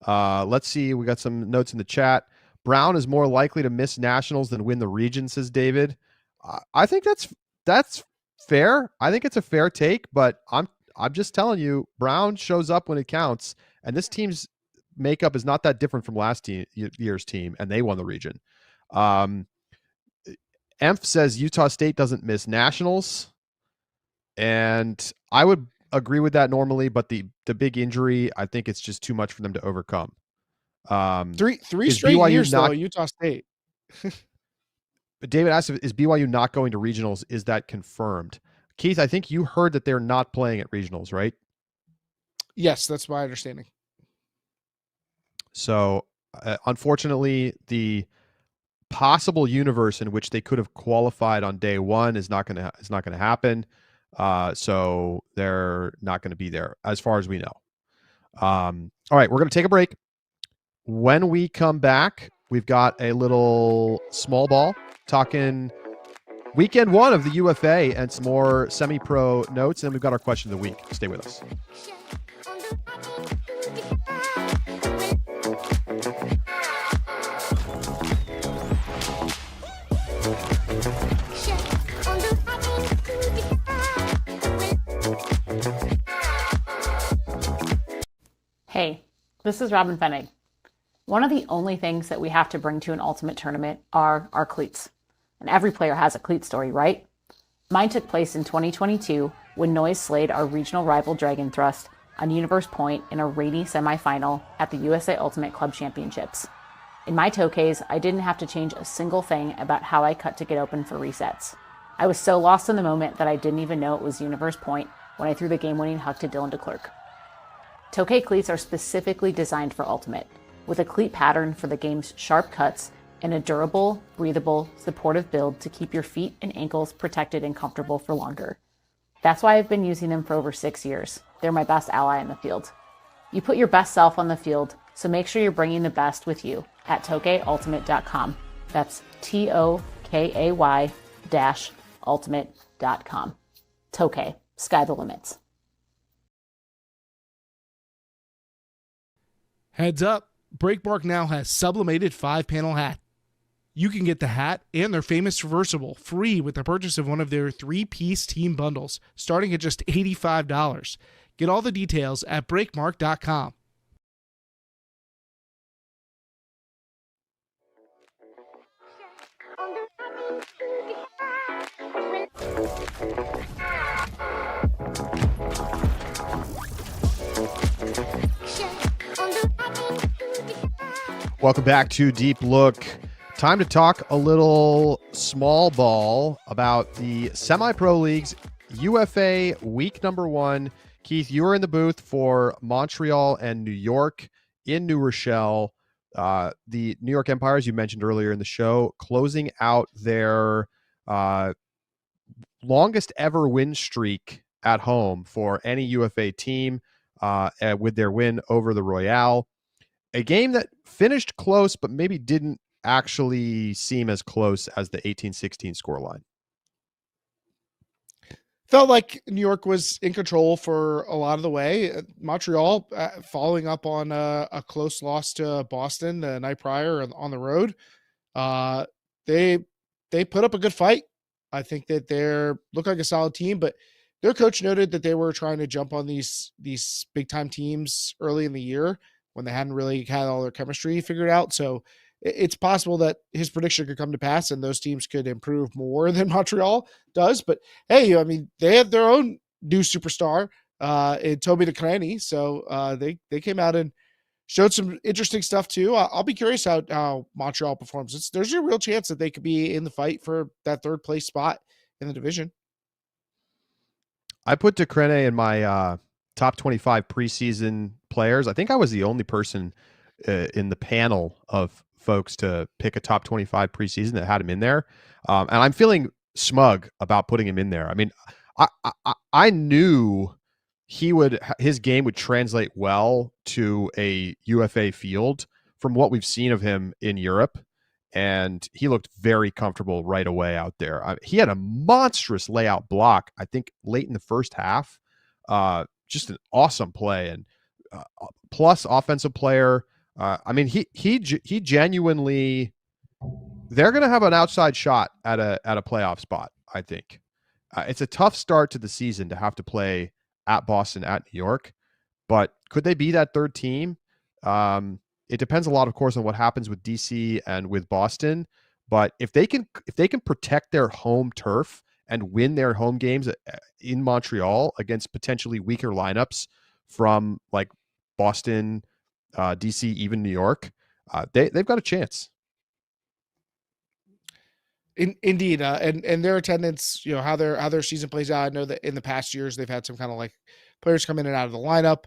Speaker 4: Let's see. We got some notes in the chat. Brown is more likely to miss nationals than win the region, says David. I think that's fair. I think it's a fair take, but I'm just telling you, Brown shows up when it counts, and this team's makeup is not that different from last year's team, and they won the region. Emph says Utah State doesn't miss nationals, and I would agree with that normally, but the big injury, I think it's just too much for them to overcome.
Speaker 5: Three straight years though, Utah State.
Speaker 4: But David asked, is BYU not going to regionals? Is that confirmed? Keith, I think you heard that they're not playing at regionals, right?
Speaker 5: Yes, that's my understanding.
Speaker 4: So, unfortunately, the possible universe in which they could have qualified on day 1 is not going to happen. So they're not going to be there as far as we know. All right, we're going to take a break. When we come back, we've got a little small ball talking weekend 1 of the UFA and some more semi-pro notes. And we've got our question of the week. Stay with us.
Speaker 8: Hey, this is Robin Fennig. One of the only things that we have to bring to an ultimate tournament are our cleats. And every player has a cleat story, right? Mine took place in 2022 when Noyes slayed our regional rival Dragon Thrust on Universe Point in a rainy semifinal at the USA Ultimate Club Championships. In my toe case, I didn't have to change a single thing about how I cut to get open for resets. I was so lost in the moment that I didn't even know it was Universe Point when I threw the game-winning huck to Dylan DeClercq. Toe cleats are specifically designed for Ultimate, with a cleat pattern for the game's sharp cuts and a durable, breathable, supportive build to keep your feet and ankles protected and comfortable for longer. That's why I've been using them for over 6 years. They're my best ally in the field. You put your best self on the field, so make sure you're bringing the best with you at tokeultimate.com. That's TOKAY-ultimate.com. breakmarkultimate.com. It's okay. Sky the limits.
Speaker 5: Heads up, Breakmark now has sublimated 5-panel hat. You can get the hat and their famous reversible free with the purchase of one of their 3-piece team bundles, starting at just $85. Get all the details at breakmark.com.
Speaker 4: Welcome back to Deep Look. Time to talk a little small ball about the semi-pro leagues, UFA week number 1. Keith, you were in the booth for Montreal and New York in New Rochelle. The New York Empire, as you mentioned earlier in the show, closing out their longest ever win streak at home for any UFA team with their win over the Royale. A game that finished close, but maybe didn't actually seem as close as the 18-16 scoreline.
Speaker 5: Felt like New York was in control for a lot of the way. Montreal following up on a close loss to Boston the night prior on the road. They put up a good fight. I think that they look like a solid team, but their coach noted that they were trying to jump on these big time teams early in the year when they hadn't really had all their chemistry figured out. So it's possible that his prediction could come to pass and those teams could improve more than Montreal does. But hey, I mean, they have their own new superstar in Toby DeCraney. So they came out and showed some interesting stuff too. I'll be curious how Montreal performs. There's a real chance that they could be in the fight for that third place spot in the division.
Speaker 4: I put DeCraney in my top 25 preseason players. I think I was the only person in the panel of folks to pick a top 25 preseason that had him in there. And I'm feeling smug about putting him in there. I mean, I knew his game would translate well to a UFA field from what we've seen of him in Europe. And he looked very comfortable right away out there. He had a monstrous layout block, I think late in the first half. Just an awesome play, and plus offensive player. I mean, he genuinely, they're going to have an outside shot at a playoff spot. I think it's a tough start to the season to have to play at Boston, at New York, but could they be that third team? It depends a lot, of course, on what happens with DC and with Boston. But if they can protect their home turf and win their home games in Montreal against potentially weaker lineups from like Boston, DC, even New York, they've got a chance.
Speaker 5: Indeed, and their attendance, you know, how their season plays out. I know that in the past years they've had some kind of like players come in and out of the lineup.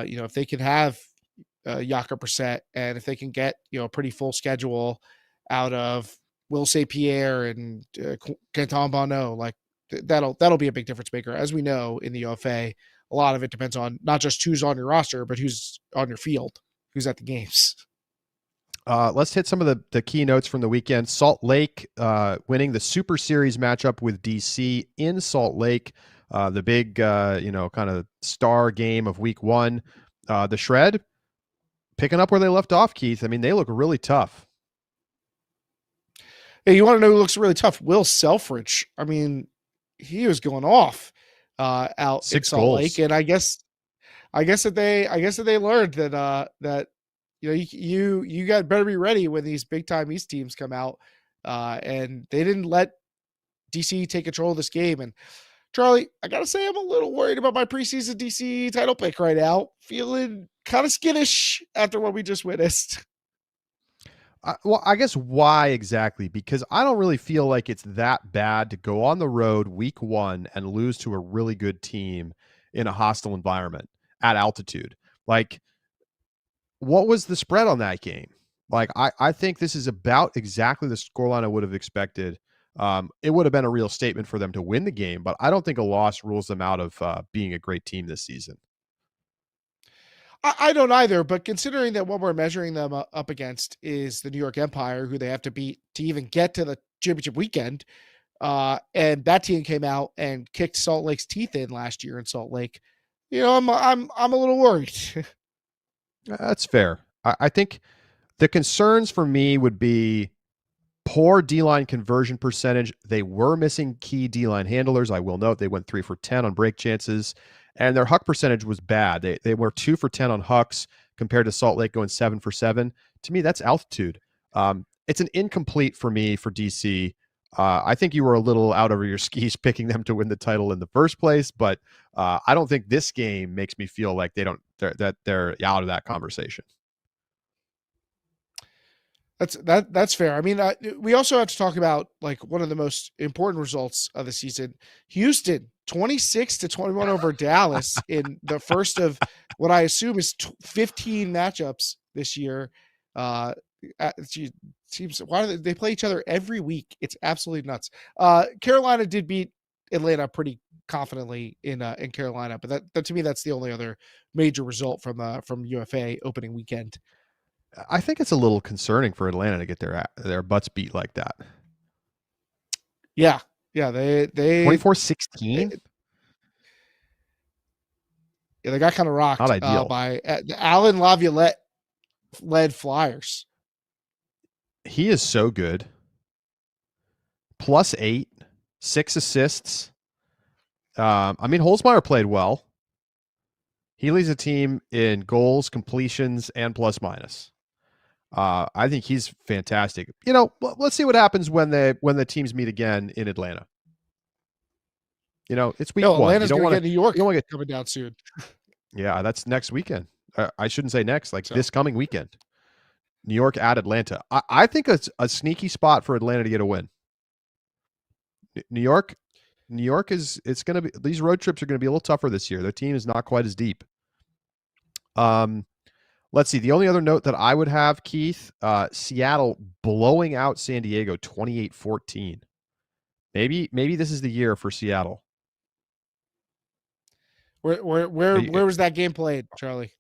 Speaker 5: You know, if they can have Jakob Brissett, and if they can get, you know, a pretty full schedule out of Will St. Pierre and Quentin Bonneau, like that'll be a big difference maker. As we know in the UFA, a lot of it depends on not just who's on your roster, but who's on your field, who's at the games.
Speaker 4: Let's hit some of the key notes from the weekend. Salt Lake winning the Super Series matchup with DC in Salt Lake. The big, kind of star game of week 1. The Shred picking up where they left off, Keith. I mean, they look really tough.
Speaker 5: Hey, you want to know who looks really tough? Will Selfridge. I mean, he was going off out
Speaker 4: 6
Speaker 5: in Salt
Speaker 4: goals.
Speaker 5: Lake, and I guess that they learned that you know you got better be ready when these big time East teams come out, and they didn't let DC take control of this game. And Charlie, I gotta say, I'm a little worried about my preseason DC title pick right now. Feeling kind of skittish after what we just witnessed.
Speaker 4: Well, I guess why exactly? Because I don't really feel like it's that bad to go on the road week 1 and lose to a really good team in a hostile environment at altitude. Like, what was the spread on that game? Like, I think this is about exactly the scoreline I would have expected. It would have been a real statement for them to win the game, but I don't think a loss rules them out of being a great team this season.
Speaker 5: I don't either, but considering that what we're measuring them up against is the New York Empire, who they have to beat to even get to the championship weekend, And that team came out and kicked Salt Lake's teeth in last year in Salt Lake. I'm a little worried.
Speaker 4: That's fair. I think the concerns for me would be poor D-line conversion percentage. They were missing key D-line handlers. I will note they went 3 for 10 on break chances, and their huck percentage was bad. They were 2 for 10 on hucks compared to Salt Lake going 7 for 7. To me, that's altitude. It's an incomplete for me for DC. I think you were a little out over your skis picking them to win the title in the first place, but I don't think this game makes me feel like they're out of that conversation.
Speaker 5: That's fair. I mean, we also have to talk about like one of the most important results of the season. Houston 26-21 over Dallas in the first of what I assume is 15 matchups this year. Seems why do they play each other every week? It's absolutely nuts. Carolina did beat Atlanta pretty confidently in Carolina, but that to me that's the only other major result from UFA opening weekend.
Speaker 4: I think it's a little concerning for Atlanta to get their butts beat like that.
Speaker 5: Yeah. They
Speaker 4: 24-16.
Speaker 5: Yeah, they got kind of rocked
Speaker 4: Not ideal.
Speaker 5: by Alan Laviolette led Flyers.
Speaker 4: He is so good. +8, 6 assists. I mean, Holzmeier played well. He leads the team in goals, completions, and plus minus. I think he's fantastic. Let's see what happens when the teams meet again in Atlanta. It's week 1.
Speaker 5: Atlanta's going to get New York
Speaker 4: coming
Speaker 5: down soon.
Speaker 4: Yeah, that's next weekend. I shouldn't say next, this coming weekend. New York at Atlanta. I think it's a sneaky spot for Atlanta to get a win. New York it's going to be, these road trips are going to be a little tougher this year. Their team is not quite as deep. Let's see. The only other note that I would have, Keith, Seattle blowing out San Diego 28-14. Maybe this is the year for Seattle.
Speaker 5: Where was that game played, Charlie?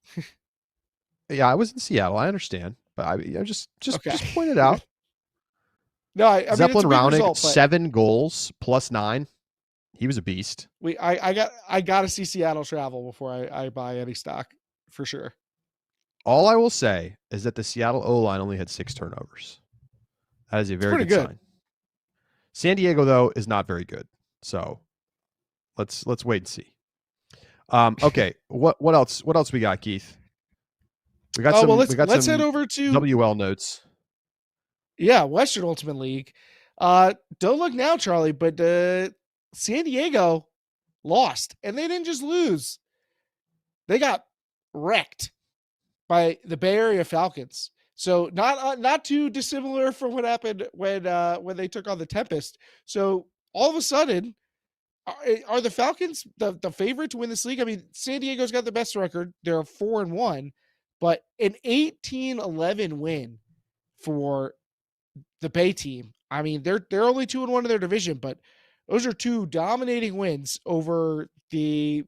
Speaker 4: Yeah, I was in Seattle. I understand, but I just point it out.
Speaker 5: No, I mean,
Speaker 4: Zeppelin Raunig,
Speaker 5: result,
Speaker 4: 7 goals +9. He was a beast.
Speaker 5: I got to see Seattle travel before I buy any stock for sure.
Speaker 4: All I will say is that the Seattle O-line only had 6 turnovers. That is a very good sign. San Diego, though, is not very good. So let's wait and see. Okay, what else? What else we got, Keith? We got some.
Speaker 5: Let's head over to
Speaker 4: WL notes.
Speaker 5: Yeah, Western Ultimate League. Don't look now, Charlie, but San Diego lost, and they didn't just lose; they got wrecked by the Bay Area Falcons. So not too dissimilar from what happened when they took on the Tempest. So all of a sudden, are the Falcons the favorite to win this league? I mean, San Diego's got the best record; they're 4-1, but an 18-11 win for the Bay team. I mean, they're only 2-1 in their division, but those are 2 dominating wins over the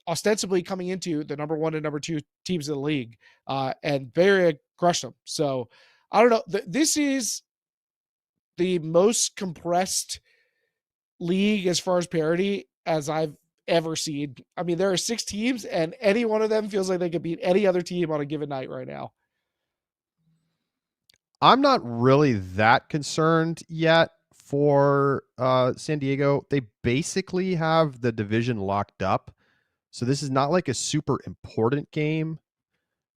Speaker 5: ostensibly coming into the number 1 and number 2 teams in the league. And Bay Area crushed them. So I don't know. This is the most compressed league as far as parity as I've ever seen. I mean, there are 6 teams and any one of them feels like they could beat any other team on a given night right now.
Speaker 4: I'm not really that concerned yet for San Diego. They basically have the division locked up. So this is not like a super important game.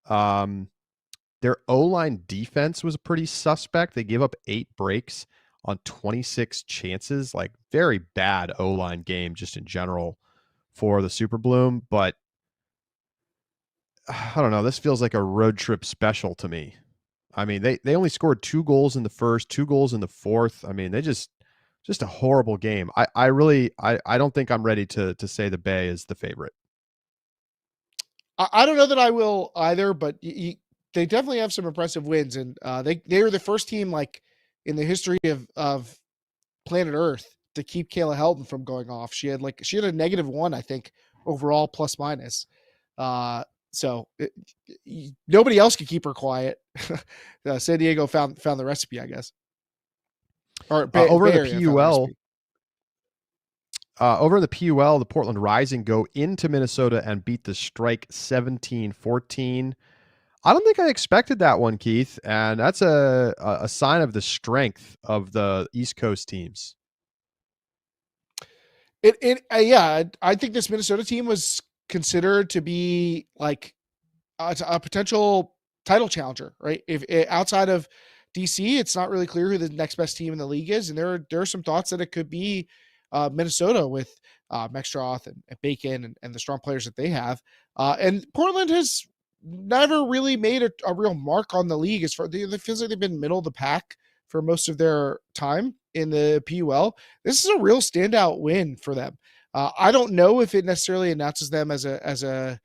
Speaker 4: Their O-line defense was pretty suspect. They gave up 8 breaks on 26 chances. Like, very bad O-line game just in general for the Super Bloom. But I don't know. This feels like a road trip special to me. I mean, they only scored 2 goals in the first, 2 goals in the fourth. I mean, they just a horrible game. I really don't think I'm ready to say the Bay is the favorite.
Speaker 5: I don't know that I will either, but they definitely have some impressive wins, and they were the first team like in the history of planet Earth to keep Kayla Helton from going off. She had a -1, I think, overall plus minus. So nobody else could keep her quiet. San Diego found the recipe, I guess. Or
Speaker 4: over the PUL. Over in the PUL, the Portland Rising go into Minnesota and beat the Strike 17-14. I don't think I expected that one, Keith, and that's a sign of the strength of the East Coast teams.
Speaker 5: Yeah, I think this Minnesota team was considered to be like a potential title challenger, right? If outside of DC, it's not really clear who the next best team in the league is, and there are some thoughts that it could be Minnesota with Mextroth and Bacon and the strong players that they have. And Portland has never really made a real mark on the league as far. It feels like they've been middle of the pack for most of their time in the PUL. This is a real standout win for them. I don't know if it necessarily announces them as a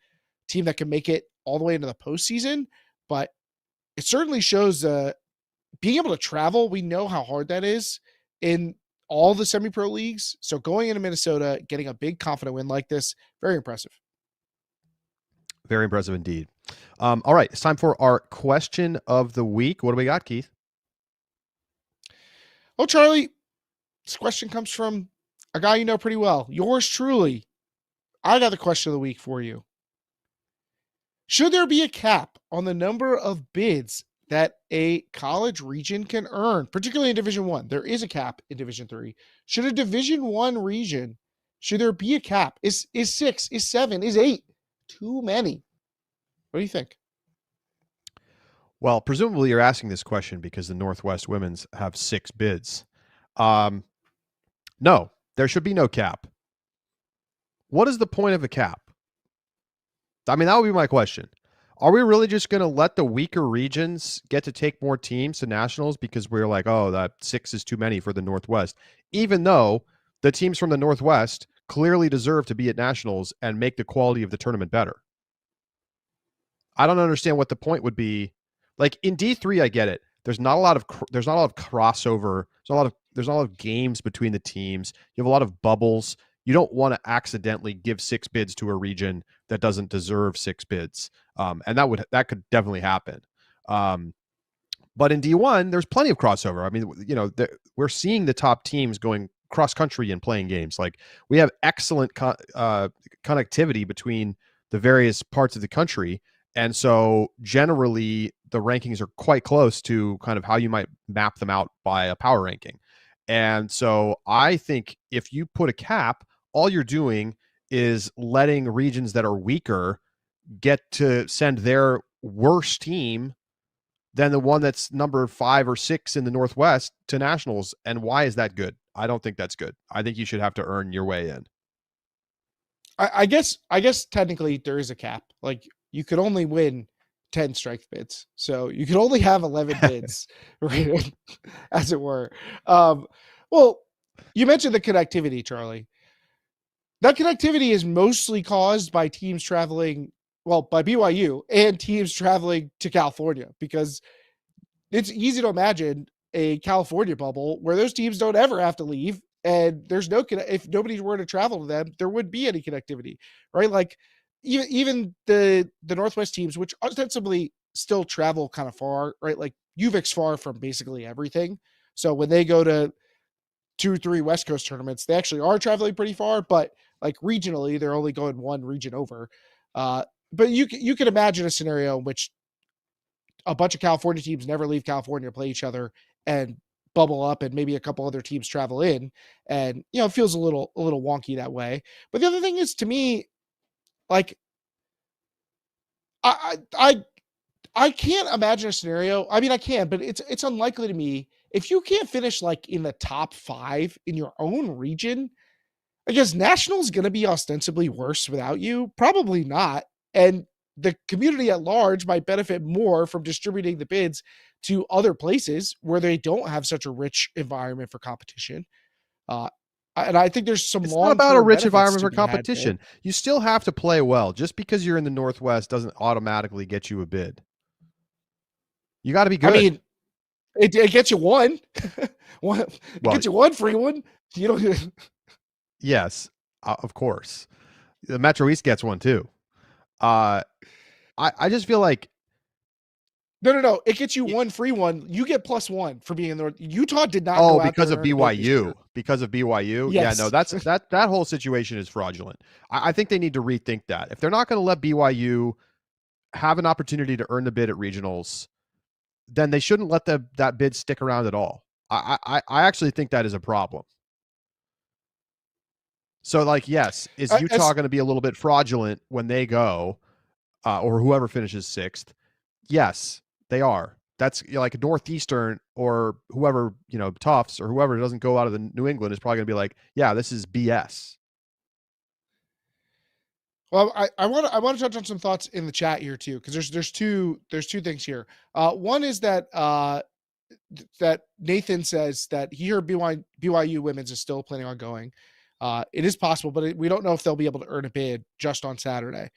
Speaker 5: team that can make it all the way into the postseason, but it certainly shows being able to travel. We know how hard that is in all the semi-pro leagues. So going into Minnesota, getting a big confident win like this, very impressive.
Speaker 4: Very impressive indeed. All right, it's time for our question of the week. What do we got, Keith?
Speaker 5: Oh, Charlie, this question comes from a guy you know pretty well. Yours truly. I got the question of the week for you. Should there be a cap on the number of bids that a college region can earn, particularly in Division I? There is a cap in Division III. Should a Division I region, should there be a cap? Is 6, is 7, is 8 too many? What do you think?
Speaker 4: Well, presumably you're asking this question because the Northwest Women's have 6 bids. No, there should be no cap. What is the point of a cap? I mean, that would be my question. Are we really just going to let the weaker regions get to take more teams to nationals because we're like, oh, that 6 is too many for the Northwest, even though the teams from the Northwest clearly deserve to be at nationals and make the quality of the tournament better? I don't understand what the point would be. Like in D3, I get it. There's not a lot of crossover. There's not a lot of games between the teams. You have a lot of bubbles. You don't want to accidentally give 6 bids to a region that doesn't deserve 6 bids. And that could definitely happen. But in D1, there's plenty of crossover. I mean, we're seeing the top teams going cross country and playing games. Like we have excellent connectivity between the various parts of the country. And so generally the rankings are quite close to kind of how you might map them out by a power ranking. And so I think if you put a cap, all you're doing is letting regions that are weaker get to send their worst team than the one that's number 5 or 6 in the Northwest to nationals. And why is that good? I don't think that's good. I think you should have to earn your way in.
Speaker 5: I guess technically there is a cap. Like you could only win 10 strike bids. So you could only have 11 bids, right? As it were. Well, you mentioned the connectivity, Charlie. That connectivity is mostly caused by teams traveling, by BYU and teams traveling to California, because it's easy to imagine a California bubble where those teams don't ever have to leave. And there's if nobody were to travel to them, there wouldn't be any connectivity, right? Like even the Northwest teams, which ostensibly still travel kind of far, right? Like UVic's far from basically everything. So when they go to 2-3 West Coast tournaments, they actually are traveling pretty far, but like regionally, they're only going one region over. But you can imagine a scenario in which a bunch of California teams never leave California, play each other, and bubble up, and maybe a couple other teams travel in, and it feels a little wonky that way. But the other thing is, to me, like I can't imagine a scenario. I mean, I can, but it's unlikely to me. If you can't finish like in the top 5 in your own region, I guess nationals going to be ostensibly worse without you? Probably not. And the community at large might benefit more from distributing the bids to other places where they don't have such a rich environment for competition. And I think there's some
Speaker 4: It's not about a rich environment for competition.
Speaker 5: Had,
Speaker 4: you still have to play well. Just because you're in the Northwest doesn't automatically get you a bid. You got to be good.
Speaker 5: I mean, it gets you one. Gets you one free one. You don't.
Speaker 4: Yes, of course. The Metro East gets one too. I just feel like
Speaker 5: No. It gets you one free one. You get +1 for being in the Utah did not
Speaker 4: Oh,
Speaker 5: go out
Speaker 4: because
Speaker 5: there
Speaker 4: of
Speaker 5: and earn a bid this year.
Speaker 4: BYU. Because of BYU.
Speaker 5: Yes.
Speaker 4: Yeah, no, that whole situation is fraudulent. I think they need to rethink that. If they're not going to let BYU have an opportunity to earn the bid at regionals, then they shouldn't let that bid stick around at all. I actually think that is a problem. So, like, yes, is Utah going to be a little bit fraudulent when they go, or whoever finishes 6th? Yes, they are. That's like Northeastern or whoever, Tufts or whoever doesn't go out of the New England is probably going to be like, yeah, this is BS.
Speaker 5: Well, I want to touch on some thoughts in the chat here too, because there's two things here. One is that that Nathan says that he heard BYU women's is still planning on going. It is possible, but we don't know if they'll be able to earn a bid just on Saturday.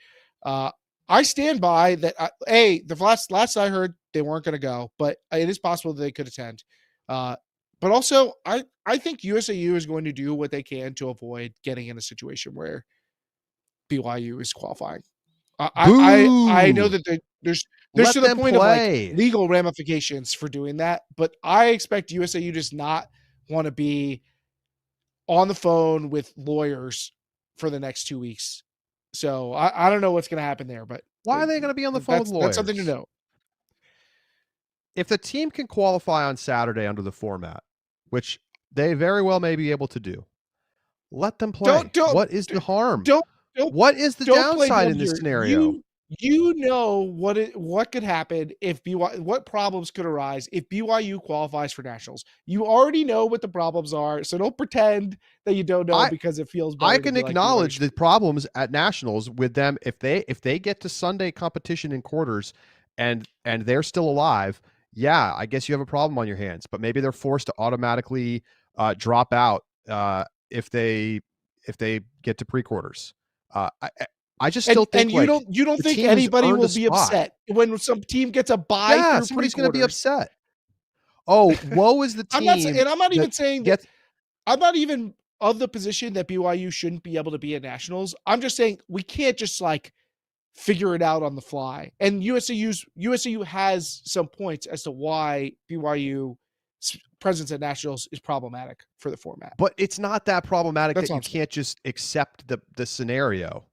Speaker 5: I stand by that. The last I heard, they weren't going to go, but it is possible that they could attend. But also, I think USAU is going to do what they can to avoid getting in a situation where BYU is qualifying. I know that there's
Speaker 4: Let
Speaker 5: to the
Speaker 4: them
Speaker 5: point
Speaker 4: play.
Speaker 5: of like legal ramifications for doing that, but I expect USAU does not want to be on the phone with lawyers for the next 2 weeks. So I don't know what's going to happen there, but
Speaker 4: why are they going to be on the phone with lawyers?
Speaker 5: That's something to know.
Speaker 4: If the team can qualify on Saturday under the format, which they very well may be able to do, let them play. What is the harm? What is the downside in this scenario?
Speaker 5: You know what could happen if what problems could arise if BYU qualifies for nationals. You already know what the problems are, so don't pretend that you don't know because it feels better.
Speaker 4: I can acknowledge the problems at nationals with them if they get to Sunday competition in quarters and they're still alive. Yeah, I guess you have a problem on your hands, but maybe they're forced to automatically drop out if they get to pre-quarters. I just still think,
Speaker 5: and you don't think anybody will be upset when some team gets a bye.
Speaker 4: Yeah, somebody's going to be upset. Oh, woe is the team.
Speaker 5: I'm not even saying that. I'm not even of the position that BYU shouldn't be able to be at nationals. I'm just saying we can't just like figure it out on the fly. And USAU has some points as to why BYU's presence at nationals is problematic for the format.
Speaker 4: But it's not that problematic that you can't just accept the scenario.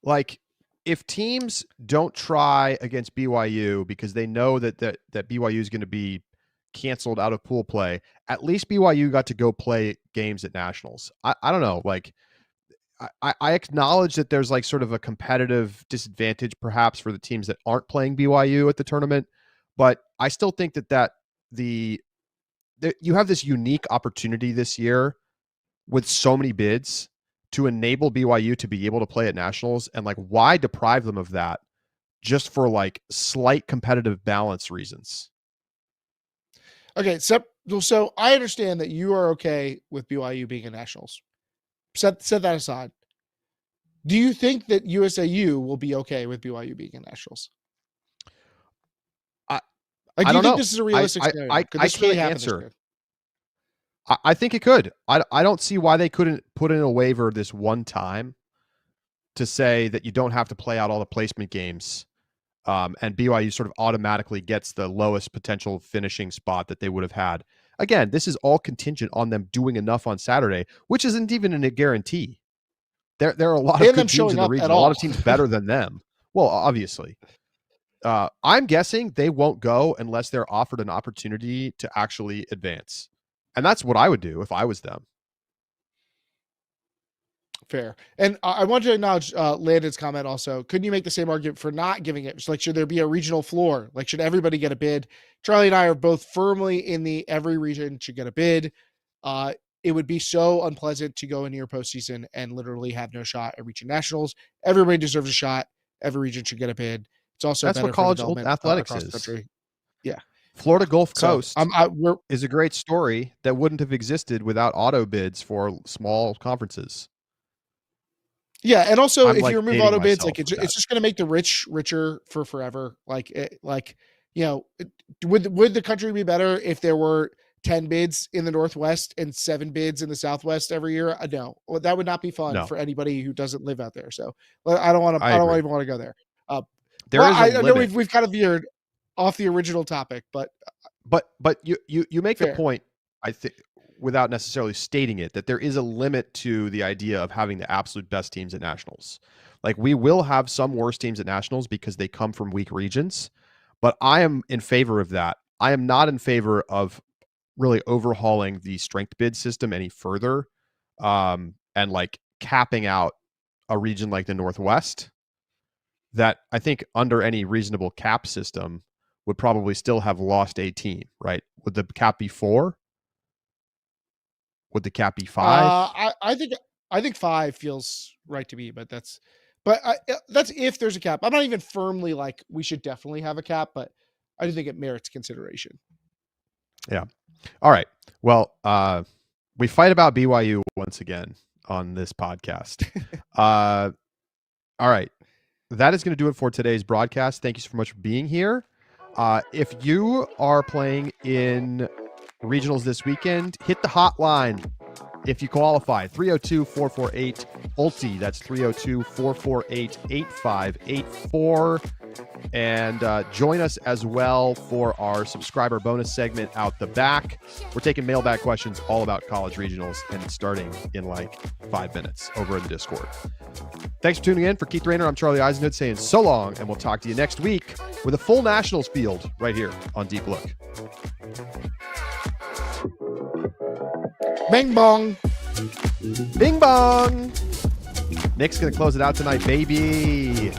Speaker 4: Like, if teams don't try against BYU because they know that BYU is going to be canceled out of pool play, at least BYU got to go play games at nationals. I don't know. Like, I acknowledge that there's like sort of a competitive disadvantage perhaps for the teams that aren't playing BYU at the tournament, but I still think that you have this unique opportunity this year with so many bids to enable BYU to be able to play at nationals, and like, why deprive them of that just for like slight competitive balance reasons?
Speaker 5: Okay, so I understand that you are okay with BYU being in nationals. Set that aside. Do you think that USAU will be okay with BYU being in nationals?
Speaker 4: Do
Speaker 5: you
Speaker 4: don't
Speaker 5: think
Speaker 4: know.
Speaker 5: This is a realistic scenario?
Speaker 4: I can't answer. I think it could. I don't see why they couldn't put in a waiver this one time to say that you don't have to play out all the placement games, and BYU sort of automatically gets the lowest potential finishing spot that they would have had. Again, this is all contingent on them doing enough on Saturday, which isn't even a guarantee. There are a lot of good teams in the region, a lot of teams better than them. Well, obviously. I'm guessing they won't go unless they're offered an opportunity to actually advance. And that's what I would do if I was them.
Speaker 5: Fair. And I want to acknowledge Landon's comment also. Couldn't you make the same argument for not giving it? It's like, should there be a regional floor? Like, should everybody get a bid? Charlie and I are both firmly in the every region should get a bid. It would be so unpleasant to go into your postseason and literally have no shot at reaching nationals. Everybody deserves a shot. Every region should get a bid. It's also
Speaker 4: that's
Speaker 5: better
Speaker 4: what college
Speaker 5: for
Speaker 4: athletics
Speaker 5: across
Speaker 4: is.
Speaker 5: the country. Yeah.
Speaker 4: Florida Gulf Coast
Speaker 5: so,
Speaker 4: is a great story that wouldn't have existed without auto bids for small conferences.
Speaker 5: Yeah, and also
Speaker 4: I'm
Speaker 5: if
Speaker 4: like
Speaker 5: you remove auto bids, like it's just going to make the rich richer for forever. Would the country be better if there were 10 bids in the Northwest and 7 bids in the Southwest every year? No, well, that would not be fun for anybody who doesn't live out there. So I don't even want to go there.
Speaker 4: There is a limit.
Speaker 5: I know we've kind of veered. off the original topic, but
Speaker 4: you make
Speaker 5: fair.
Speaker 4: the point, I think, without necessarily stating it, that there is a limit to the idea of having the absolute best teams at nationals. Like, we will have some worse teams at nationals because they come from weak regions, but I am in favor of that. I am not in favor of really overhauling the strength bid system any further, and like capping out a region like the Northwest that I think under any reasonable cap system would probably still have lost a team, right? Would the cap be 4? Would the cap be 5?
Speaker 5: I think 5 feels right to me, but that's if there's a cap. I'm not even firmly like we should definitely have a cap, but I do think it merits consideration.
Speaker 4: Yeah. All right. Well, we fight about BYU once again on this podcast. All right. That is going to do it for today's broadcast. Thank you so much for being here. If you are playing in regionals this weekend, hit the hotline if you qualify. 302-448-ULTI. That's 302-448-8584. And join us as well for our subscriber bonus segment out the back. We're taking mailbag questions all about college regionals, and it's starting in like 5 minutes over in the Discord. Thanks for tuning in. For Keith Rayner, I'm Charlie Eisenhood saying so long, and we'll talk to you next week with a full nationals field right here on Deep Look.
Speaker 5: Bing bong.
Speaker 4: Bing bong. Nick's going to close it out tonight, baby.